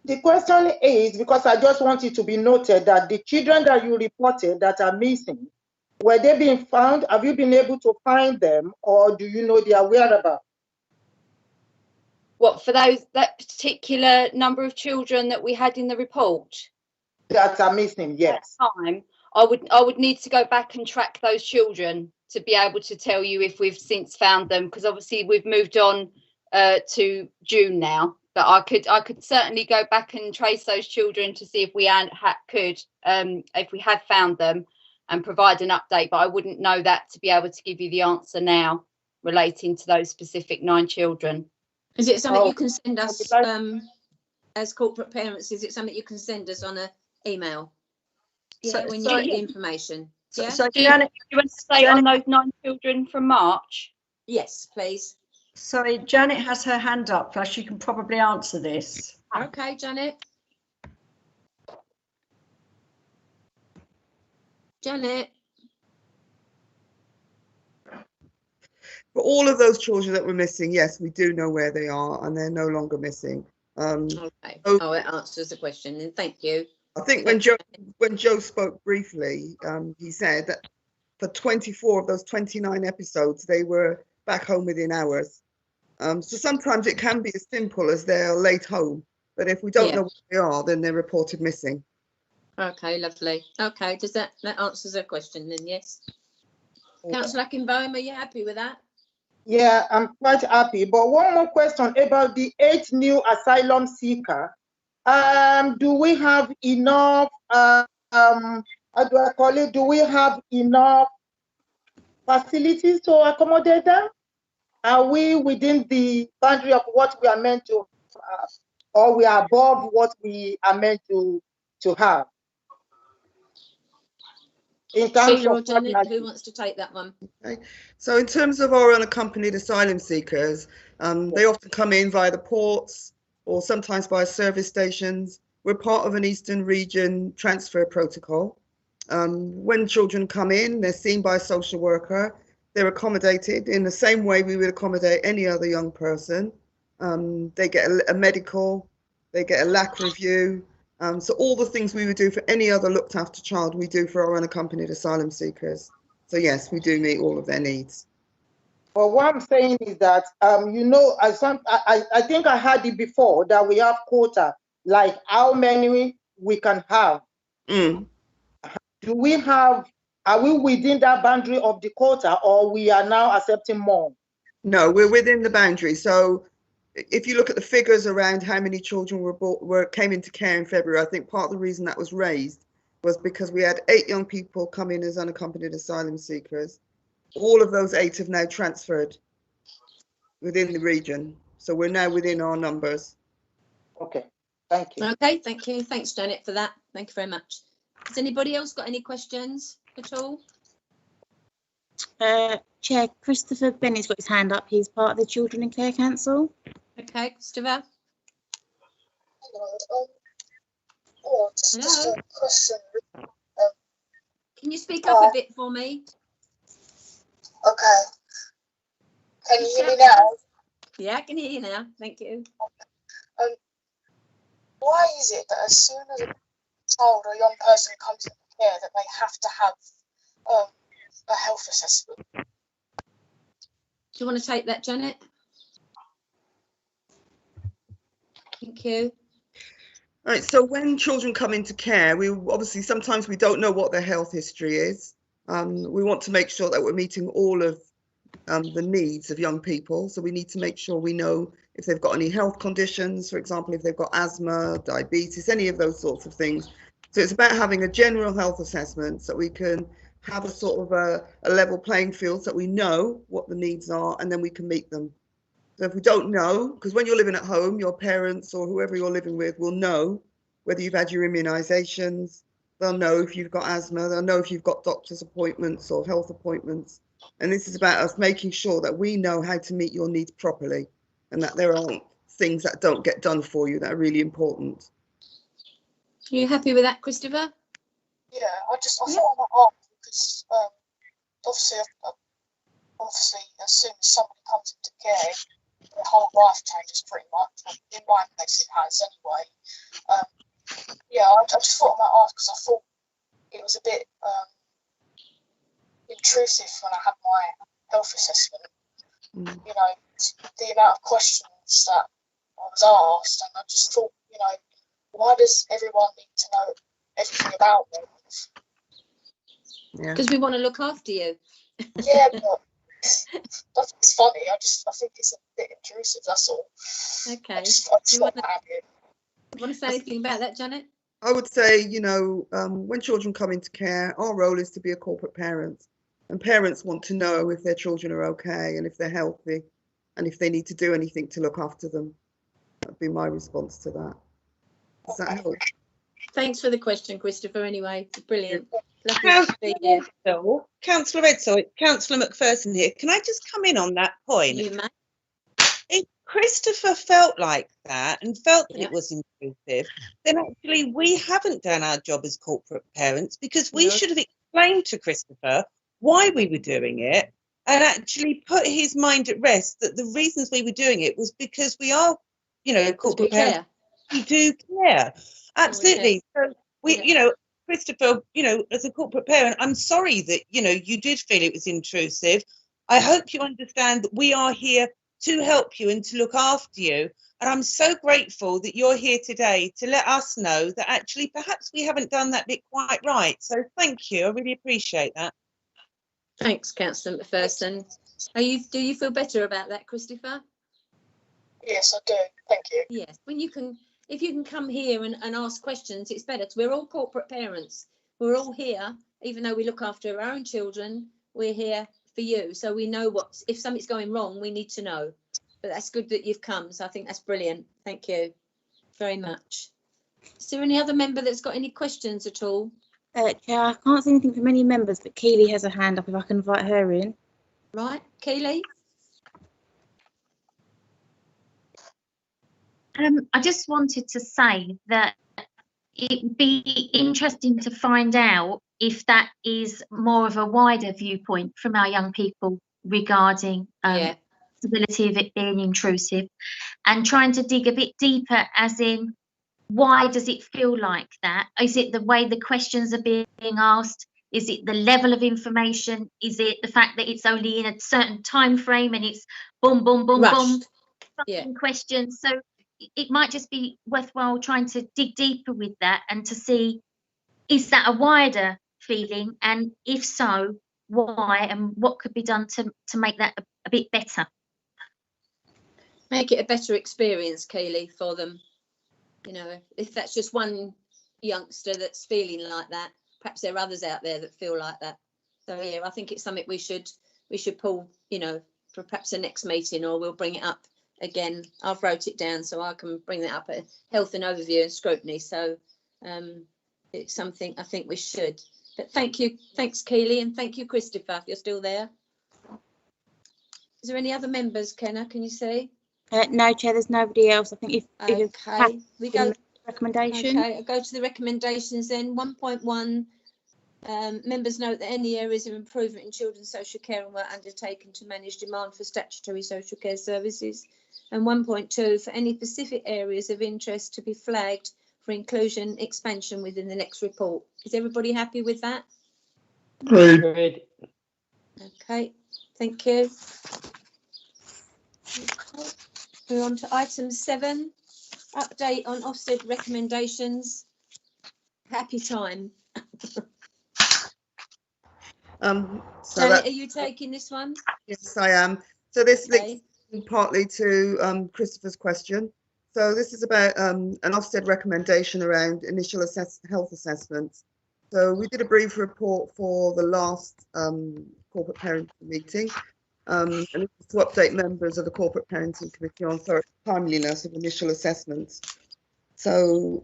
The question is, because I just want it to be noted that the children that you reported that are missing, were they being found? Have you been able to find them, or do you know their whereabouts? What, for that particular number of children that we had in the report? That are missing, yes. Time, I would need to go back and track those children to be able to tell you if we've since found them, because obviously we've moved on to June now. But I could certainly go back and trace those children to see if we if we had found them and provide an update. But I wouldn't know that to be able to give you the answer now relating to those specific 9 children. Is it something you can send us as corporate parents? Is it something you can send us on an email? Yeah, when you get the information. Yeah. So Janet, do you want to stay on those 9 children from March? Yes, please. Sorry, Janet has her hand up, so she can probably answer this. Okay, Janet. Janet. For all of those children that were missing, yes, we do know where they are, and they're no longer missing. Okay. Oh, it answers the question. Then thank you. I think when Joe spoke briefly, he said that for 24 of those 29 episodes, they were back home within hours. So sometimes it can be as simple as they're late home, but if we don't know where they are, then they're reported missing. Okay, lovely. Okay, does that answers the question then? Yes. Councillor Kimbome, are you happy with that? Yeah, I'm quite happy. But one more question about the 8 new asylum seeker. Do we have enough? How do I call it? Do we have enough facilities to accommodate them? Are we within the boundary of what we are meant to have, or we are above what we are meant to have? In terms Sheila or of Janet, who wants to take that one? Okay. So in terms of our unaccompanied asylum seekers, they often come in via the ports or sometimes via service stations. We're part of an Eastern Region transfer protocol. When children come in, they're seen by a social worker. They're accommodated in the same way we would accommodate any other young person. They get a medical, they get a LAC review. So all the things we would do for any other looked after child, we do for our unaccompanied asylum seekers. So yes, we do meet all of their needs. But what I'm saying is that, you know, I think I had it before that we have quota, like how many we can have. Mm. Do we have, are we within that boundary of the quota, or we are now accepting more? No, we're within the boundary. So if you look at the figures around how many children came into care in February, I think part of the reason that was raised was because we had 8 young people come in as unaccompanied asylum seekers. All of those 8 have now transferred within the region. So we're now within our numbers. Okay, thank you. Okay, thank you. Thanks, Janet, for that. Thank you very much. Has anybody else got any questions at all? Chair, Christopher Bennett's got his hand up. He's part of the Children in Care Council. Okay, Christopher. Hello. Just a question. Can you speak up a bit for me? Okay. Can you hear me now? Yeah, I can hear you now. Thank you. Why is it that as soon as a child or a young person comes into care that they have to have a health assessment? Do you want to take that, Janet? Thank you. Right, so when children come into care, we obviously sometimes we don't know what their health history is. We want to make sure that we're meeting all of the needs of young people. So we need to make sure we know if they've got any health conditions, for example, if they've got asthma, diabetes, any of those sorts of things. So it's about having a general health assessment so we can have a sort of a level playing field so that we know what the needs are and then we can meet them. So if we don't know, because when you're living at home, your parents or whoever you're living with will know whether you've had your immunizations, they'll know if you've got asthma, they'll know if you've got doctor's appointments or health appointments. And this is about us making sure that we know how to meet your needs properly and that there aren't things that don't get done for you that are really important. Are you happy with that, Christopher? Yeah, I thought I might ask because obviously as soon as somebody comes into care, their whole life changes pretty much. In my case, it has anyway. Yeah, I just thought I might ask because I thought it was a bit intrusive when I had my health assessment. You know, the amount of questions that I was asked, and I just thought, you know, why does everyone need to know everything about me? Because we want to look after you. Yeah, but that's funny. I think it's a bit intrusive. That's all. Okay. Do you want to say anything about that, Janet? I would say, you know, when children come into care, our role is to be a corporate parent. And parents want to know if their children are okay and if they're healthy and if they need to do anything to look after them. That would be my response to that. Does that help? Thanks for the question, Christopher, anyway. Brilliant. Lovely to be here. Councillor Edsall, Councillor McPherson here. Can I just come in on that point? You may. If Christopher felt like that and felt that it was intrusive, then actually we haven't done our job as corporate parents, because we should have explained to Christopher why we were doing it and actually put his mind at rest that the reasons we were doing it was because we are, you know, corporate parents. We do care. Absolutely. So we, you know, Christopher, you know, as a corporate parent, I'm sorry that, you know, you did feel it was intrusive. I hope you understand that we are here to help you and to look after you. And I'm so grateful that you're here today to let us know that actually perhaps we haven't done that bit quite right. So thank you. I really appreciate that. Thanks, Councillor McPherson. Do you feel better about that, Christopher? Yes, I do. Thank you. Yes, if you can come here and ask questions, it's better. We're all corporate parents. We're all here, even though we look after our own children, we're here for you. So we know if something's going wrong, we need to know. But that's good that you've come. So I think that's brilliant. Thank you very much. Is there any other member that's got any questions at all? Chair, I can't see anything from any members, but Keely has a hand up if I can invite her in. Right, Keely? I just wanted to say that it'd be interesting to find out if that is more of a wider viewpoint from our young people regarding the possibility of it being intrusive, and trying to dig a bit deeper, as in, why does it feel like that? Is it the way the questions are being asked? Is it the level of information? Is it the fact that it's only in a certain time frame and it's boom, boom, boom, boom, questions? So it might just be worthwhile trying to dig deeper with that and to see, is that a wider feeling? And if so, why, and what could be done to make that a bit better? Make it a better experience, Kaylee, for them. You know, if that's just one youngster that's feeling like that, perhaps there are others out there that feel like that. So yeah, I think it's something we should pull, you know, for perhaps the next meeting, or we'll bring it up again. I've wrote it down so I can bring that up at health and overview and scrutiny. So it's something I think we should. But thanks Keely, and thank you Christopher, if you're still there. Is there any other members, Kenna, can you see? No, Chair, there's nobody else. I think if okay, we go recommendation. Okay, I'll go to the recommendations then. 1.1, members note that any areas of improvement in children's social care and work undertaken to manage demand for statutory social care services. And 1.2, for any specific areas of interest to be flagged for inclusion expansion within the next report. Is everybody happy with that? Agreed. Okay, thank you. Okay. We're on to item 7, update on Ofsted recommendations. Happy time. So Janet, are you taking this one? Yes, I am. So this links partly to Christopher's question. So this is about an Ofsted recommendation around initial health assessments. So we did a brief report for the last corporate parenting meeting, and it was to update members of the corporate parenting committee on timeliness of initial assessments. So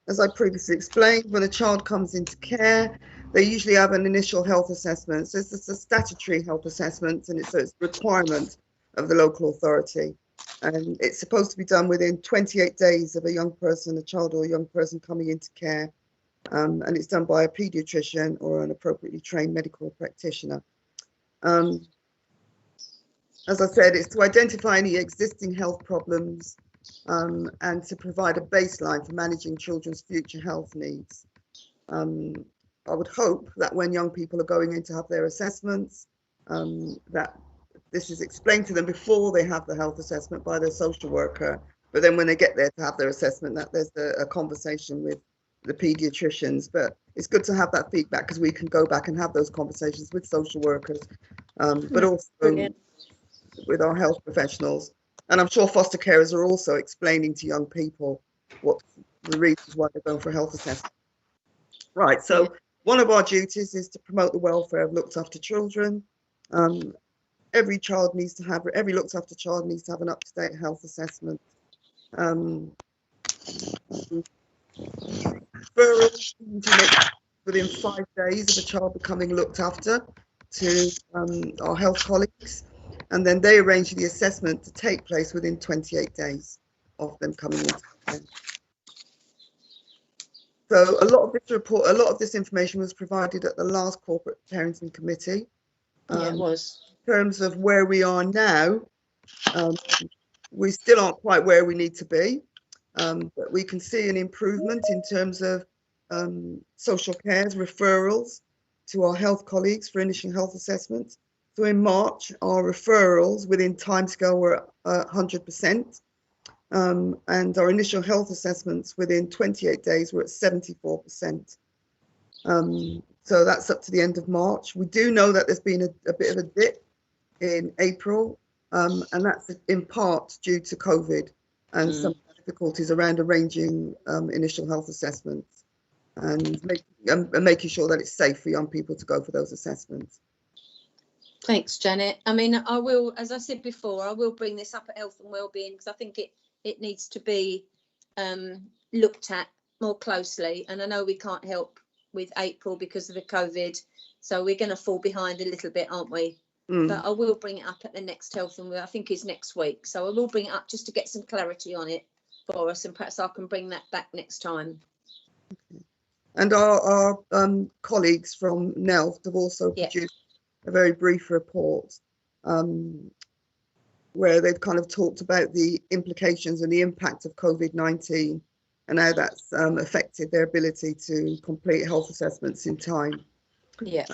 as I previously explained, when a child comes into care, they usually have an initial health assessment. So it's a statutory health assessment, and it's a requirement of the local authority. And it's supposed to be done within 28 days of a young person, a child or a young person coming into care. And it's done by a paediatrician or an appropriately trained medical practitioner. As I said, it's to identify any existing health problems and to provide a baseline for managing children's future health needs. I would hope that when young people are going in to have their assessments, that this is explained to them before they have the health assessment by their social worker. But then when they get there to have their assessment, that there's a conversation with the paediatricians. But it's good to have that feedback because we can go back and have those conversations with social workers, but also with our health professionals. And I'm sure foster carers are also explaining to young people what the reasons why they're going for a health assessment. Right, so one of our duties is to promote the welfare of looked after children. Every looked after child needs to have an up-to-date health assessment. Referrals within 5 days of a child becoming looked after to our health colleagues, and then they arrange the assessment to take place within 28 days of them coming into care. So a lot of this information was provided at the last corporate parenting committee. Yeah, it was. In terms of where we are now, we still aren't quite where we need to be, but we can see an improvement in terms of social care's referrals to our health colleagues for initial health assessments. So in March, our referrals within timescale were 100%, and our initial health assessments within 28 days were at 74%. So that's up to the end of March. We do know that there's been a bit of a dip in April, and that's in part due to COVID and some difficulties around arranging initial health assessments and making sure that it's safe for young people to go for those assessments. Thanks, Janet. I mean, I will, as I said before, I will bring this up at Health and Wellbeing because I think it needs to be looked at more closely. And I know we can't help with April because of the COVID, so we're going to fall behind a little bit, aren't we? But I will bring it up at the next Health and Wellbeing. I think it's next week, so I will bring it up just to get some clarity on it for us, and perhaps I can bring that back next time. And our colleagues from NELF have also produced a very brief report where they've kind of talked about the implications and the impact of COVID-19 and how that's affected their ability to complete health assessments in time. Yeah.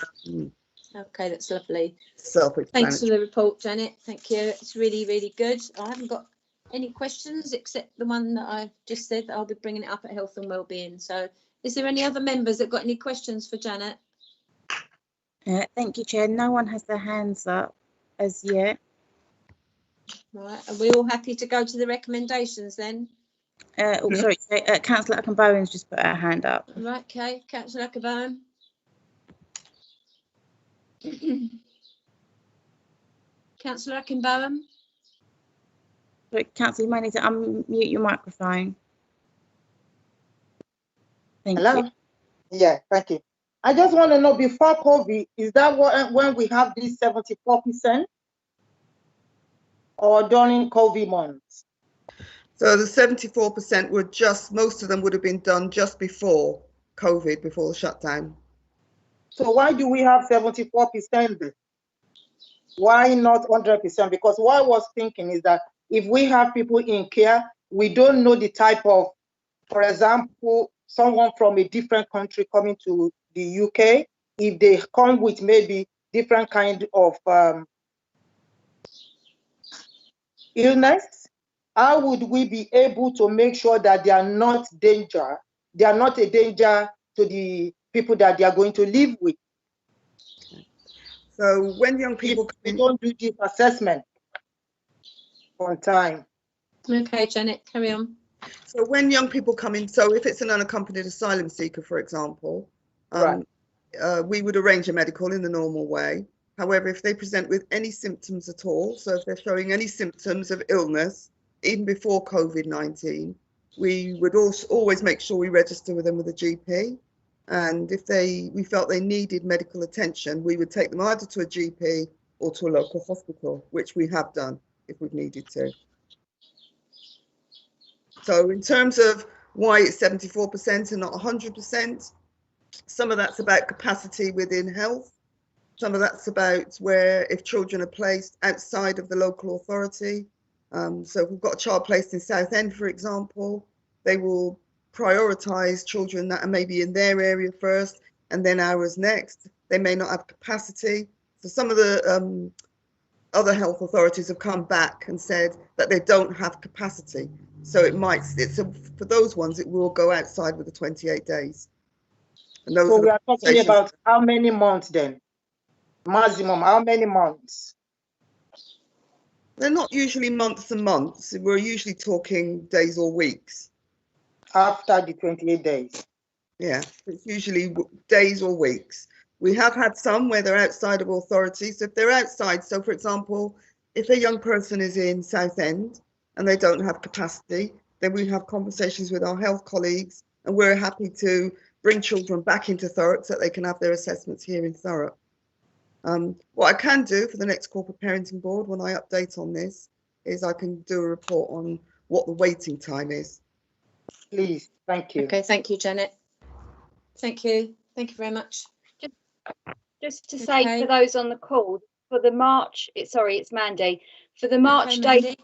Okay, that's lovely. Self-explanatory. Thanks for the report, Janet. Thank you. It's really, really good. I haven't got any questions except the one that I've just said that I'll be bringing it up at Health and Wellbeing. So is there any other members that got any questions for Janet? Thank you, Chair. No one has their hands up as yet. Right. Are we all happy to go to the recommendations then? Sorry, Councillor Akinbowen's just put her hand up. Right, okay. Councillor Akinbowen. Councillor Akinbowen. Sorry, Councillor, you might need to unmute your microphone. Hello? You. Yeah, thank you. I just want to know, before COVID, is that when we have this 74%, or during COVID months? So the 74% were just, most of them would have been done just before COVID, before the shutdown. So why do we have 74%? Why not 100%? Because what I was thinking is that if we have people in care, we don't know the type of, for example, someone from a different country coming to the UK, if they come with maybe different kind of illness, how would we be able to make sure that they are not a danger to the people that they are going to live with? So when young people come in, don't do this assessment on time. Okay, Janet, carry on. So when young people come in, so if it's an unaccompanied asylum seeker, for example, we would arrange a medical in the normal way. However, if they present with any symptoms at all, so if they're showing any symptoms of illness, even before COVID-19, we would also always make sure we register with them with a GP. And if we felt they needed medical attention, we would take them either to a GP or to a local hospital, which we have done if we've needed to. So in terms of why it's 74% and not 100%, some of that's about capacity within health. Some of that's about where if children are placed outside of the local authority. So if we've got a child placed in Southend, for example, they will prioritise children that are maybe in their area first and then ours next. They may not have capacity. So some of the other health authorities have come back and said that they don't have capacity. So for those ones, it will go outside with the 28 days. And those so we are talking about how many months then? Maximum, how many months? They're not usually months and months. We're usually talking days or weeks. After the 28 days? Yeah, it's usually days or weeks. We have had some where they're outside of authorities. So if they're outside, so for example, if a young person is in Southend and they don't have capacity, then we have conversations with our health colleagues and we're happy to bring children back into Thurrock so that they can have their assessments here in Thurrock. What I can do for the next corporate parenting board when I update on this is I can do a report on what the waiting time is. Please, thank you. Okay, thank you, Janet. Thank you. Thank you very much. Just to say for those on the call, for the March, it's Mandy, for the March data,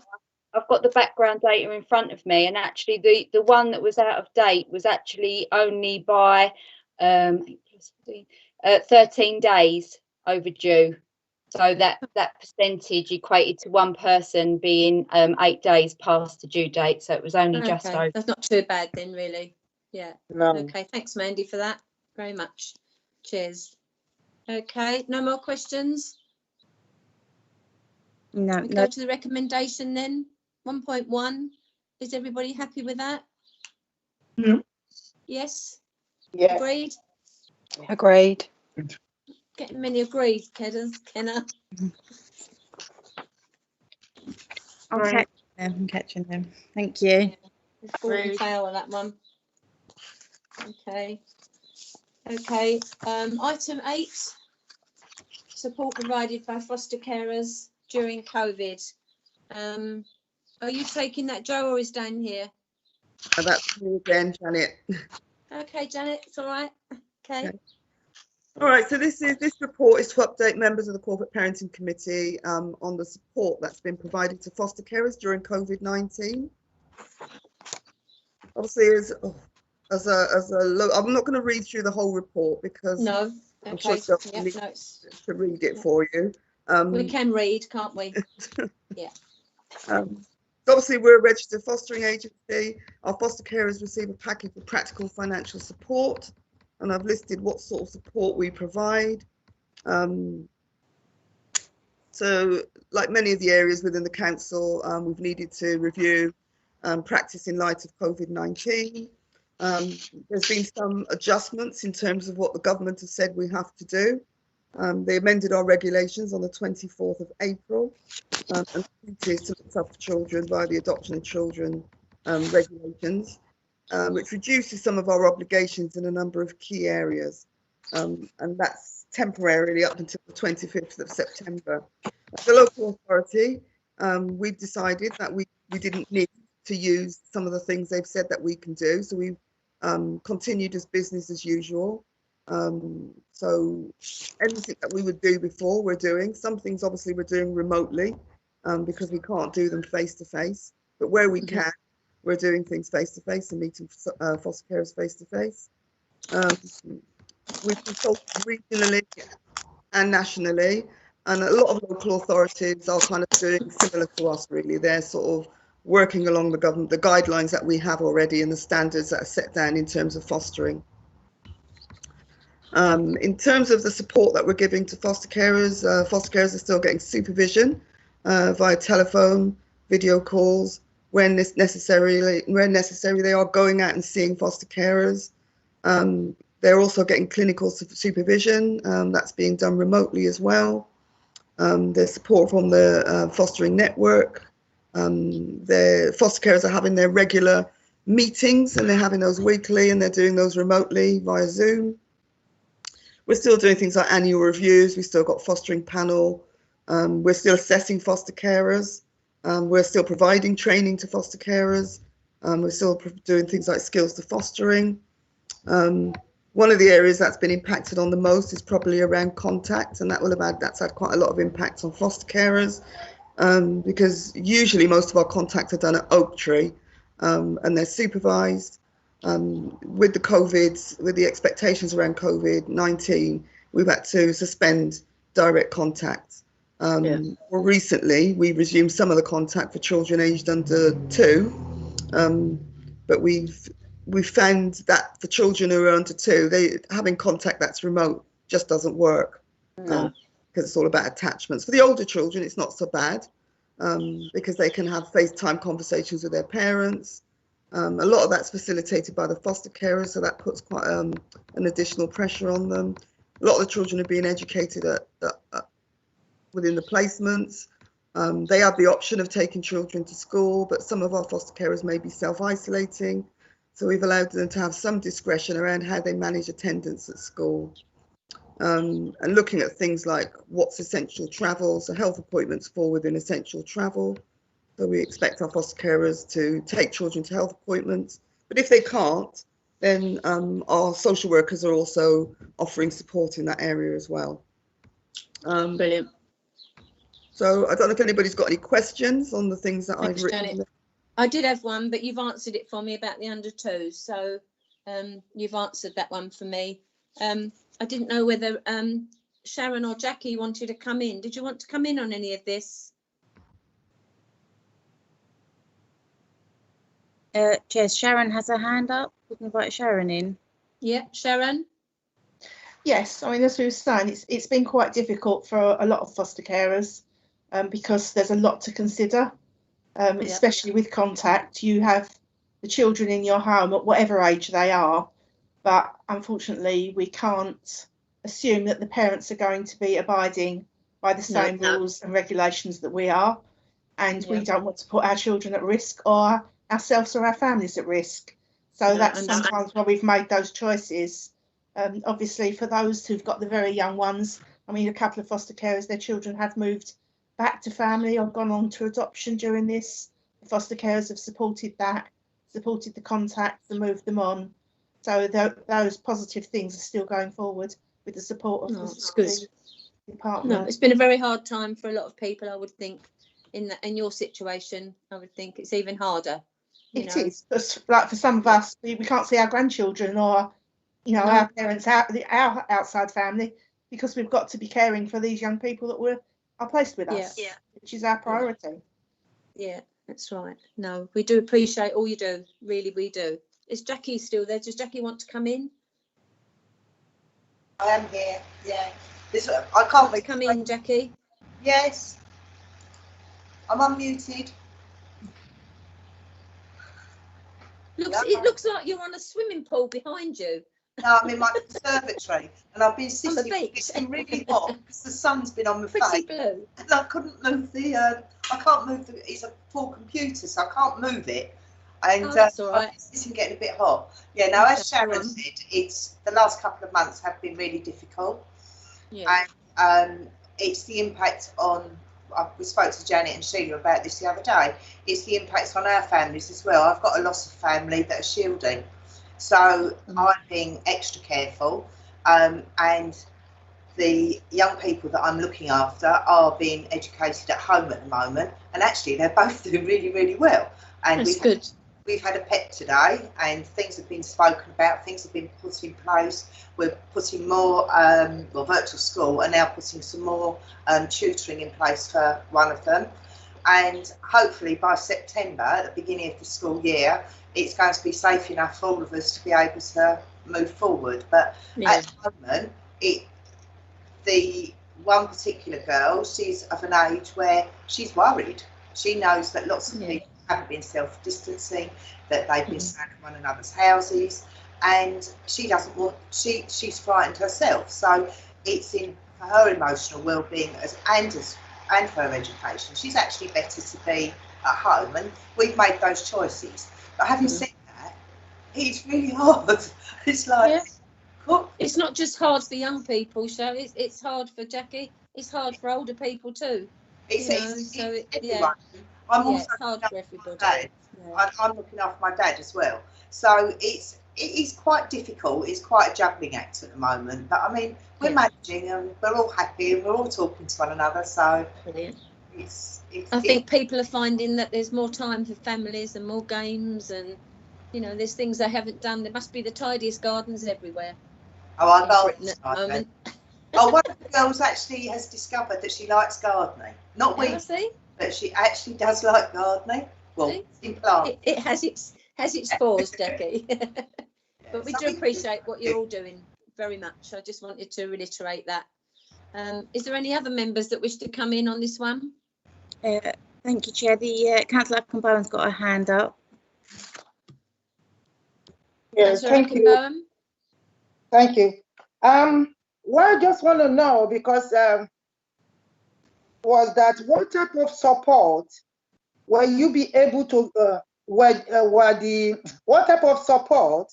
I've got the background data in front of me, and actually the one that was out of date was actually only by 13 days overdue. So that percentage equated to one person being 8 days past the due date. So it was only just over. That's not too bad then, really. Yeah. No. Okay, thanks, Mandy, for that. Very much. Cheers. Okay, no more questions? No. We go to the recommendation then. 1.1. Is everybody happy with that? Yes? Yes. Agreed? Agreed. Getting many agreed, Kenna. I'm catching them. Thank you. Full fail on that one. Okay. Okay. Item 8. Support provided by foster carers during COVID. Are you taking that, Joe, or is Dan here? That's me again, Janet. Okay, Janet, it's all right. Okay. All right, so this report is to update members of the Corporate Parenting Committee on the support that's been provided to foster carers during COVID-19. obviously I'm not going to read through the whole report because No. I'm sure Okay. Sophie Yep, needs no, it's, to read it for you. we can read, can't we? Yeah. So obviously, we're a registered fostering agency. Our foster carers receive a package of practical financial support, and I've listed what sort of support we provide. So, like many of the areas within the council, we've needed to review practice in light of COVID-19. There's been some adjustments in terms of what the government has said we have to do. They amended our regulations on the 24th of April, and duties to look after children via the Adoption of Children regulations, which reduces some of our obligations in a number of key areas. And that's temporarily up until the 25th of September. The local authority, we've decided that we didn't need to use some of the things they've said that we can do. So we've continued as business as usual. So anything that we would do before, we're doing. Some things obviously we're doing remotely because we can't do them face to face. But where we can, we're doing things face to face and meeting foster carers face to face. We've consulted regionally and nationally, and a lot of local authorities are kind of doing similar to us, really. They're sort of working along the guidelines that we have already and the standards that are set down in terms of fostering. In terms of the support that we're giving to foster carers are still getting supervision via telephone, video calls. When necessary, they are going out and seeing foster carers. They're also getting clinical supervision that's being done remotely as well. There's support from the fostering network. The foster carers are having their regular meetings, and they're having those weekly, and they're doing those remotely via Zoom. We're still doing things like annual reviews. We've still got fostering panel. We're still assessing foster carers. We're still providing training to foster carers. We're still doing things like skills to fostering. One of the areas that's been impacted on the most is probably around contact, and that's had quite a lot of impact on foster carers because usually most of our contacts are done at Oak Tree and they're supervised. With the expectations around COVID-19, we've had to suspend direct contact. Well, recently we resumed some of the contact for children aged under 2, but we've found that for children who are under 2, having contact that's remote just doesn't work because it's all about attachments. For the older children, it's not so bad because they can have FaceTime conversations with their parents. A lot of that's facilitated by the foster carers, so that puts quite an additional pressure on them. A lot of the children are being educated within the placements. They have the option of taking children to school, but some of our foster carers may be self-isolating. So we've allowed them to have some discretion around how they manage attendance at school. And looking at things like what's essential travel, so health appointments fall within essential travel. So we expect our foster carers to take children to health appointments. But if they can't, then our social workers are also offering support in that area as well. Brilliant. So I don't know if anybody's got any questions on the things that I've written. I did have one, but you've answered it for me about the under 2s. So you've answered that one for me. I didn't know whether Sharon or Jackie wanted to come in. Did you want to come in on any of this? Chair, Sharon has her hand up. We can invite Sharon in. Yeah, Sharon? Yes, I mean, as we were saying, it's been quite difficult for a lot of foster carers because there's a lot to consider, especially with contact. You have the children in your home at whatever age they are, but unfortunately we can't assume that the parents are going to be abiding by the same rules and regulations that we are, and we don't want to put our children at risk or ourselves or our families at risk. So that's sometimes why we've made those choices. Obviously, for those who've got the very young ones, I mean, a couple of foster carers, their children have moved back to family or gone on to adoption during this. The foster carers have supported that, supported the contacts and moved them on. So those positive things are still going forward with the support of the department. No, it's been a very hard time for a lot of people, I would think. In your situation, I would think it's even harder. It is, but like for some of us, we can't see our grandchildren or, you know, No. our parents out, our outside family, because we've got to be caring for these young people that are placed with us, which is our priority. Yeah, that's right. No, we do appreciate all you do. Really, we do. Is Jackie still there? Does Jackie want to come in? I am here. Yeah. I can't wait. Come in, Jackie. Yes. I'm unmuted. It looks like you're on a swimming pool behind you. No, I'm in my conservatory, and I've been sitting. It's been really hot because the sun's been on my face, blue. and I couldn't move the. I can't move the. It's a poor computer, so I can't move it. And that's all right. It's getting a bit hot. Yeah. Now, as Sharon said, it's the last couple of months have been really difficult. Yeah. And it's the impact on. We spoke to Janet and Sheila about this the other day. It's the impacts on our families as well. I've got a loss of family that are shielding, so I'm being extra careful. And the young people that I'm looking after are being educated at home at the moment, and actually they're both doing really, really well. And we've had a PEP today, and things have been spoken about, things have been put in place. We're putting more, virtual school, and now putting some more tutoring in place for one of them. And hopefully by September, at the beginning of the school year, it's going to be safe enough for all of us to be able to move forward. But at the moment, the one particular girl, she's of an age where she's worried. She knows that lots of people haven't been self-distancing, that they've been staying in one another's houses, and she doesn't want, she's frightened herself. So it's in her emotional well-being and her education. She's actually better to be at home, and we've made those choices. But having said that, it's really hard. It's like, it's not just hard for young people, so it's hard for Jackie. It's hard for older people too. I'm also hard for everybody. I'm looking after my dad as well, so it is quite difficult. It's quite a juggling act at the moment, but I mean we're managing, and we're all happy, and we're all talking to one another. So I think people are finding that there's more time for families and more games, and you know, there's things they haven't done. There must be the tidiest gardens everywhere. Oh, I garden. Oh, one of the girls actually has discovered that she likes gardening. Not weeding, but she actually does like gardening. Well, in plants. It has its flaws, Jackie. But we do appreciate what you're all doing very much. I just wanted to reiterate that. Is there any other members that wish to come in on this one? Thank you, Chair. The Councillor Bowen's got her hand up. Yes, thank you. Thank you. What I just want to know, because was that what type of support will you be able to what type of support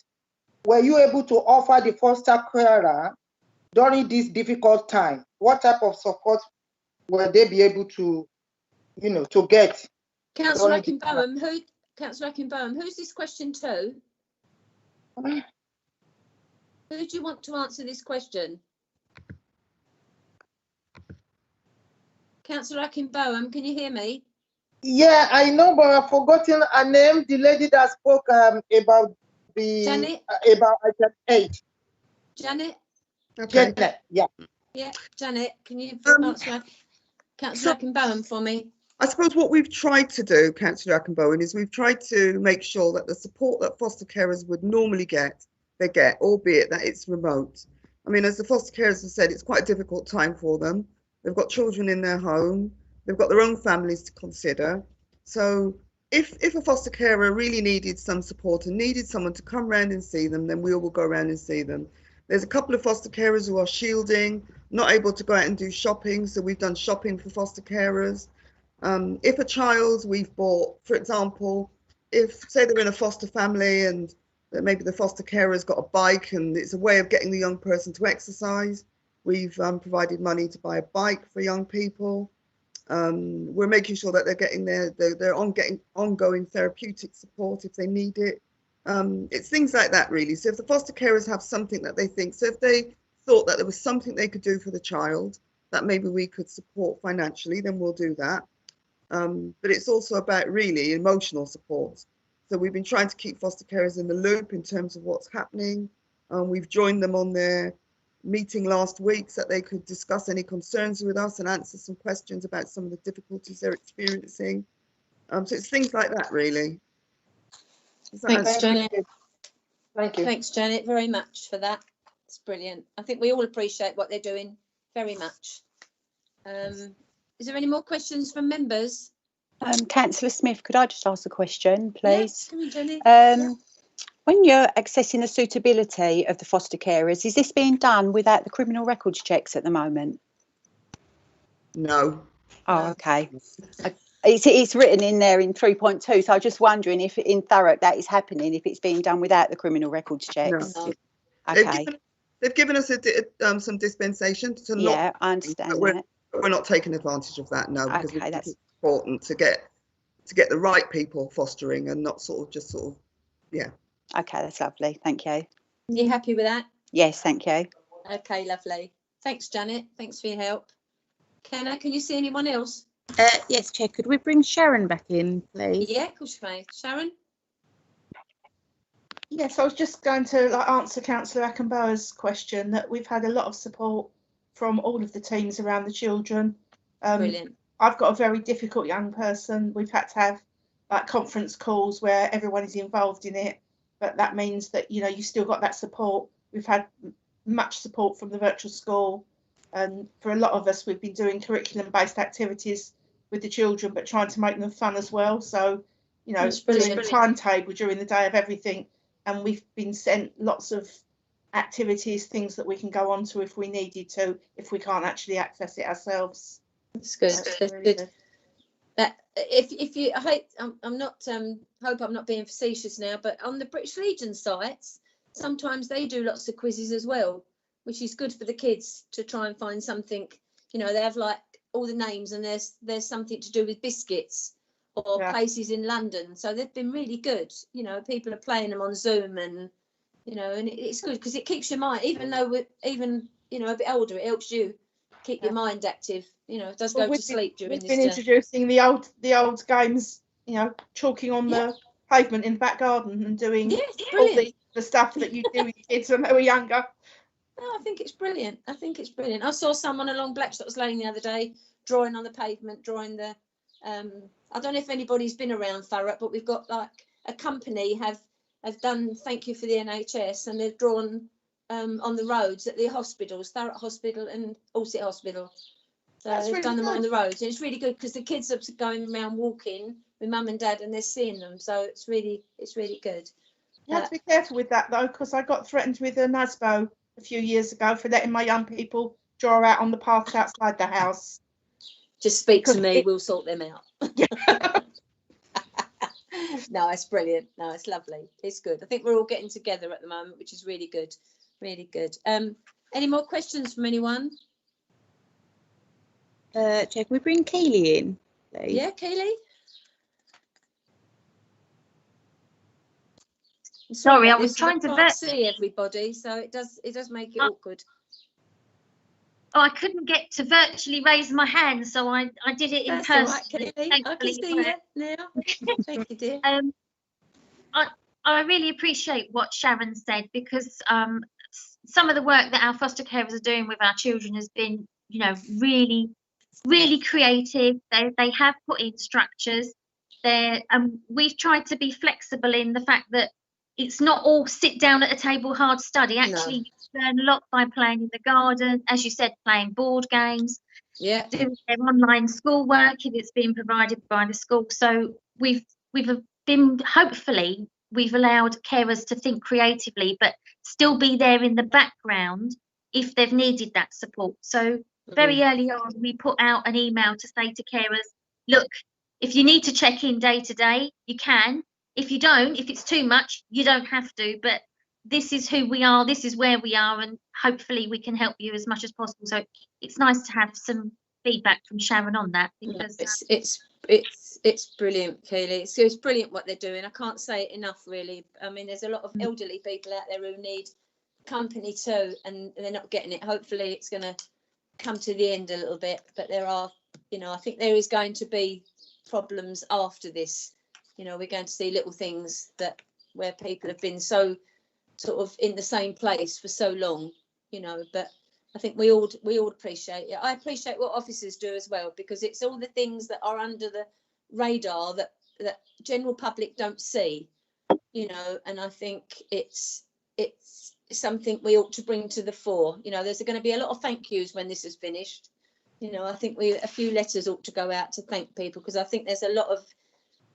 were you able to offer the foster carer during this difficult time? What type of support will they be able to, to get? Councillor Akinbowen, who's this question to? Who do you want to answer this question? Councillor Akinbowen, can you hear me? Yeah, I know, but I've forgotten her name. The lady that spoke about the Janet? About item 8. Janet? Okay. Janet, yeah. Yeah, Janet, can you answer Councillor Akinbowen for me? I suppose what we've tried to do, Councillor Akinbowen, is we've tried to make sure that the support that foster carers would normally get, they get, albeit that it's remote. I mean, as the foster carers have said, it's quite a difficult time for them. They've got children in their home. They've got their own families to consider. So if a foster carer really needed some support and needed someone to come round and see them, then we all will go around and see them. There's a couple of foster carers who are shielding, not able to go out and do shopping. So we've done shopping for foster carers. If a child we've bought, for example, if say they're in a foster family and maybe the foster carer's got a bike and it's a way of getting the young person to exercise, we've provided money to buy a bike for young people. We're making sure that they're getting their ongoing therapeutic support if they need it. It's things like that, really. So if the foster carers have something that they think, so if they thought that there was something they could do for the child that maybe we could support financially, then we'll do that. But it's also about really emotional support. So we've been trying to keep foster carers in the loop in terms of what's happening. We've joined them on their meeting last week so that they could discuss any concerns with us and answer some questions about some of the difficulties they're experiencing. So it's things like that, really. Thanks, Janet. Thank you. Thanks, Janet, very much for that. It's brilliant. I think we all appreciate what they're doing very much. Is there any more questions from members? Councillor Smith, could I just ask a question, please? Yes, come on, Jenny. When you're assessing the suitability of the foster carers, is this being done without the criminal records checks at the moment? No. Oh, okay. It's written in there in 3.2, so I'm just wondering if in Thurrock that is happening, if it's being done without the criminal records checks. No. Okay. They've given us some dispensation to not. Yeah, I understand that. We're not taking advantage of that, no, because Okay, that's it's important to get the right people fostering and not yeah. Okay, that's lovely. Thank you. You happy with that? Yes, thank you. Okay, lovely. Thanks, Janet. Thanks for your help. Kenna, can you see anyone else? Yes, Chair. Could we bring Sharon back in, please? Yeah, of course you may. Sharon? Yes, I was just going to answer Councillor Ackenbauer's question that we've had a lot of support from all of the teams around the children. Brilliant. I've got a very difficult young person. We've had to have conference calls where everyone is involved in it, but that means that you still got that support. We've had much support from the virtual school, and for a lot of us, we've been doing curriculum-based activities with the children, but trying to make them fun as well. So, doing a timetable during the day of everything, and we've been sent lots of activities, things that we can go on to if we needed to, if we can't actually access it ourselves. That's good. That's really good. That if you, I'm not hope I'm not being facetious now, but on the British Legion sites, sometimes they do lots of quizzes as well, which is good for the kids to try and find something. They have like all the names, and there's something to do with biscuits or places in London. So they've been really good. People are playing them on Zoom, and and it's good because it keeps your mind, even though we're a bit older, it helps you keep your mind active. It does go to sleep during this. We've been introducing the old games, chalking on the pavement in the back garden and doing all the stuff that you do with kids when they were younger. No, I think it's brilliant. I saw someone along Blackshot that was laying the other day, drawing on the pavement, drawing the. I don't know if anybody's been around Thurrock, but we've got like a company have done thank you for the NHS, and they've drawn on the roads at the hospitals, Thurrock Hospital and Allsett Hospital. So they've done them on the roads, and it's really good because the kids are going around walking with mum and dad, and they're seeing them. So it's really good. You have to be careful with that though, because I got threatened with a NASBO a few years ago for letting my young people draw out on the paths outside the house. Just speak to me, we'll sort them out. No, it's brilliant. No, it's lovely. It's good. I think we're all getting together at the moment, which is really good. Really good. Any more questions from anyone? Chair, can we bring Keely in, please? Yeah, Keely. Sorry, I was trying to see everybody, so it does make it awkward. Oh, I couldn't get to virtually raise my hand, so I did it in person. Right, Keely. I can see you now. Thank you, dear. I really appreciate what Sharon said, because some of the work that our foster carers are doing with our children has been, really, really creative. They have put in structures. We've tried to be flexible in the fact that it's not all sit down at a table hard study. Actually, you learn a lot by playing in the garden, as you said, playing board games, doing their online schoolwork if it's being provided by the school. So we've been, hopefully, we've allowed carers to think creatively, but still be there in the background if they've needed that support. So very early on, we put out an email to say to carers, look, if you need to check in day to day, you can. If you don't, if it's too much, you don't have to. But this is who we are, this is where we are, and hopefully we can help you as much as possible. So it's nice to have some feedback from Sharon on that, because it's brilliant, Keely. It's brilliant what they're doing. I can't say it enough, really. I mean, there's a lot of elderly people out there who need company too, and they're not getting it. Hopefully it's going to come to the end a little bit, but there are, I think there is going to be problems after this, You know, we're going to see little things that where people have been so sort of in the same place for so long, you know, but I think we all appreciate it. I appreciate what officers do as well, because it's all the things that are under the radar that general public don't see, you know, and I think it's something we ought to bring to the fore. You know, there's going to be a lot of thank yous when this is finished. You know, I think a few letters ought to go out to thank people, because I think there's a lot of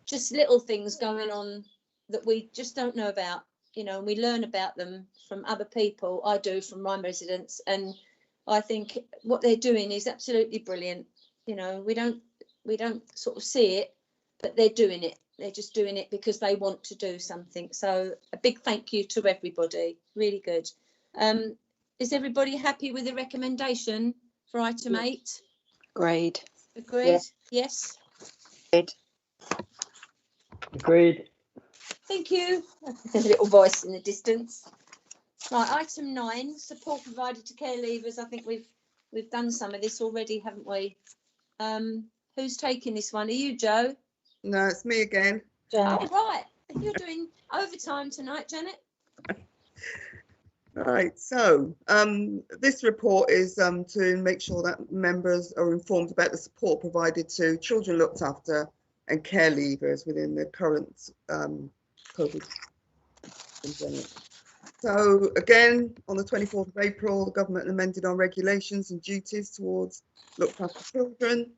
just little things going on that we just don't know about, you know, and we learn about them from other people. I do, from my residents, and I think what they're doing is absolutely brilliant. You know, we don't sort of see it, but they're doing it. They're just doing it because they want to do something. So a big thank you to everybody. Really good. Is everybody happy with the recommendation for item 8? Agreed. Agreed? Yes. Agreed. Agreed. Thank you. There's a little voice in the distance. Right, item 9, support provided to care leavers. I think we've done some of this already, haven't we? Who's taking this one? Are you, Joe? No, it's me again. Oh, right. You're doing overtime tonight, Janet. Right, so this report is to make sure that members are informed about the support provided to children looked after and care leavers within the current COVID pandemic. So again, on the 24th of April, the government amended our regulations and duties towards looked after children,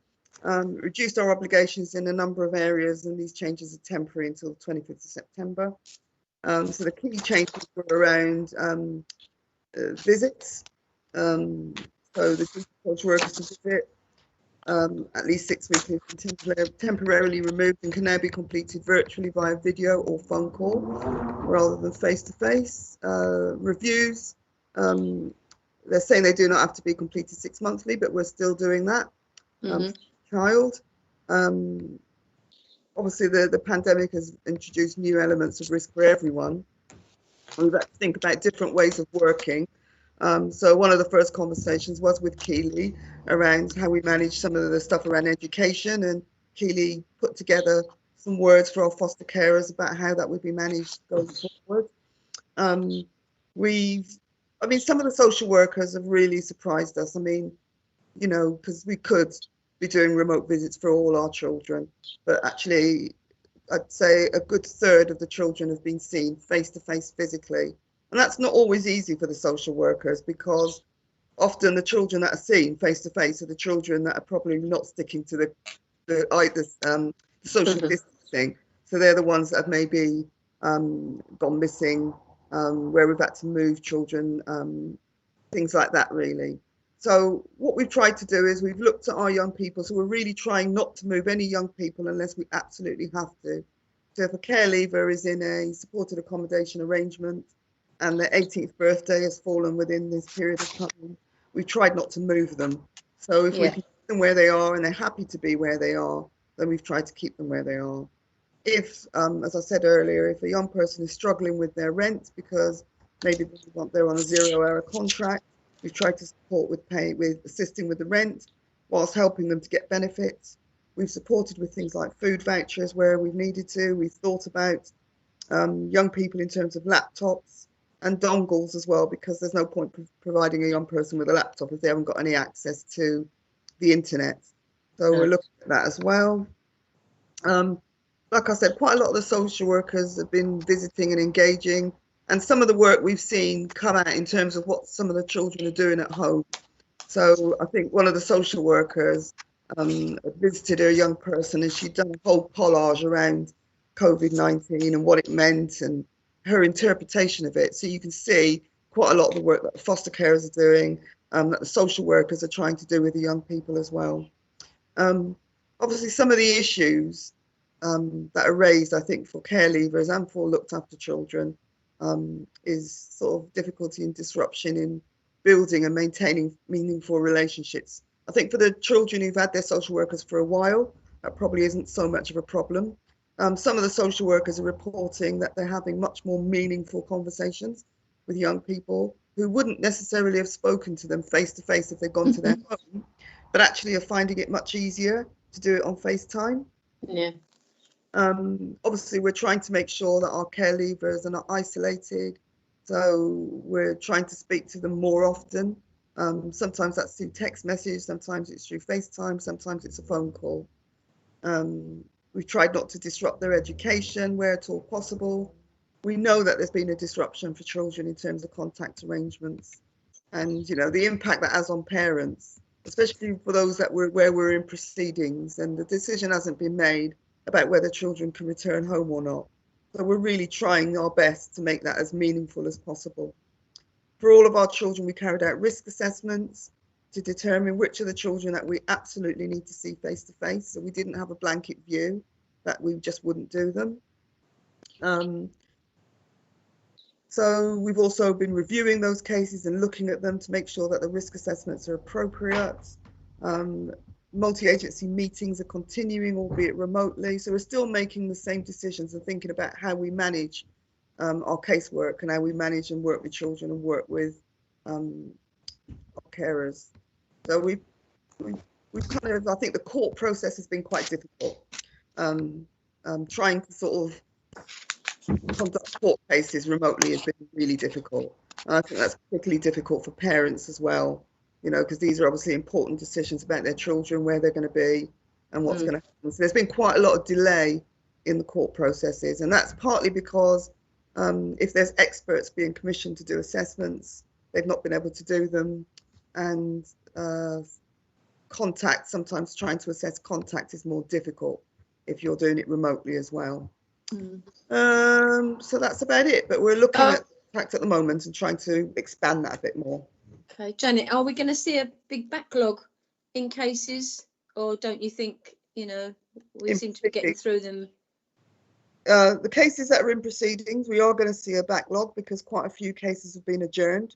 reduced our obligations in a number of areas, and these changes are temporary until the 25th of September. So the key changes were around visits. So the social workers to visit at least 6 weeks has been temporarily removed and can now be completed virtually via video or phone call rather than face-to-face. Reviews, they're saying they do not have to be completed 6 monthly, but we're still doing that. Child. Obviously, the pandemic has introduced new elements of risk for everyone. We've had to think about different ways of working. So one of the first conversations was with Keely around how we manage some of the stuff around education, and Keely put together some words for our foster carers about how that would be managed going forward. Some of the social workers have really surprised us. I mean, you know, because we could be doing remote visits for all our children, but actually I'd say a good third of the children have been seen face-to-face physically. And that's not always easy for the social workers, because often the children that are seen face-to-face are the children that are probably not sticking to the social distancing. So they're the ones that have maybe gone missing, where we've had to move children, things like that, really. So what we've tried to do is we've looked at our young people. So we're really trying not to move any young people unless we absolutely have to. So if a care leaver is in a supported accommodation arrangement and their 18th birthday has fallen within this period of time, we've tried not to move them. So if we can keep them where they are and they're happy to be where they are, then we've tried to keep them where they are. If, as I said earlier, if a young person is struggling with their rent because maybe they're on a 0-hour contract, we've tried to support with assisting with the rent whilst helping them to get benefits. We've supported with things like food vouchers where we've needed to. We've thought about young people in terms of laptops and dongles as well, because there's no point providing a young person with a laptop if they haven't got any access to the internet. So we're looking at that as well. Like I said, quite a lot of the social workers have been visiting and engaging, and some of the work we've seen come out in terms of what some of the children are doing at home. So I think one of the social workers visited a young person, and she'd done a whole collage around COVID-19 and what it meant and her interpretation of it. So you can see quite a lot of the work that the foster carers are doing, that the social workers are trying to do with the young people as well. Obviously, some of the issues that are raised, I think, for care leavers and for looked after children is sort of difficulty and disruption in building and maintaining meaningful relationships. I think for the children who've had their social workers for a while, that probably isn't so much of a problem. Some of the social workers are reporting that they're having much more meaningful conversations with young people who wouldn't necessarily have spoken to them face to face if they'd gone to their home, but actually are finding it much easier to do it on FaceTime. Yeah. Obviously, we're trying to make sure that our care leavers are not isolated. So we're trying to speak to them more often. Sometimes that's through text message, sometimes it's through FaceTime, sometimes it's a phone call. We've tried not to disrupt their education where at all possible. We know that there's been a disruption for children in terms of contact arrangements and, you know, the impact that has on parents, especially for those that where we're in proceedings and the decision hasn't been made about whether children can return home or not. So we're really trying our best to make that as meaningful as possible. For all of our children, we carried out risk assessments to determine which of the children that we absolutely need to see face to face. So we didn't have a blanket view that we just wouldn't do them. So we've also been reviewing those cases and looking at them to make sure that the risk assessments are appropriate. Multi-agency meetings are continuing, albeit remotely. So we're still making the same decisions and thinking about how we manage our casework and how we manage and work with children and work with our carers. So we've kind of, I think the court process has been quite difficult. Trying to sort of conduct court cases remotely has been really difficult. And I think that's particularly difficult for parents as well, you know, because these are obviously important decisions about their children, where they're going to be and what's going to happen. So there's been quite a lot of delay in the court processes. And that's partly because if there's experts being commissioned to do assessments, they've not been able to do them. And contact, sometimes trying to assess contact is more difficult if you're doing it remotely as well. So that's about it, but we're looking at contact at the moment and trying to expand that a bit more. Okay, Janet, are we going to see a big backlog in cases, or don't you think, you know, we seem to be getting through them? The cases that are in proceedings, we are going to see a backlog because quite a few cases have been adjourned.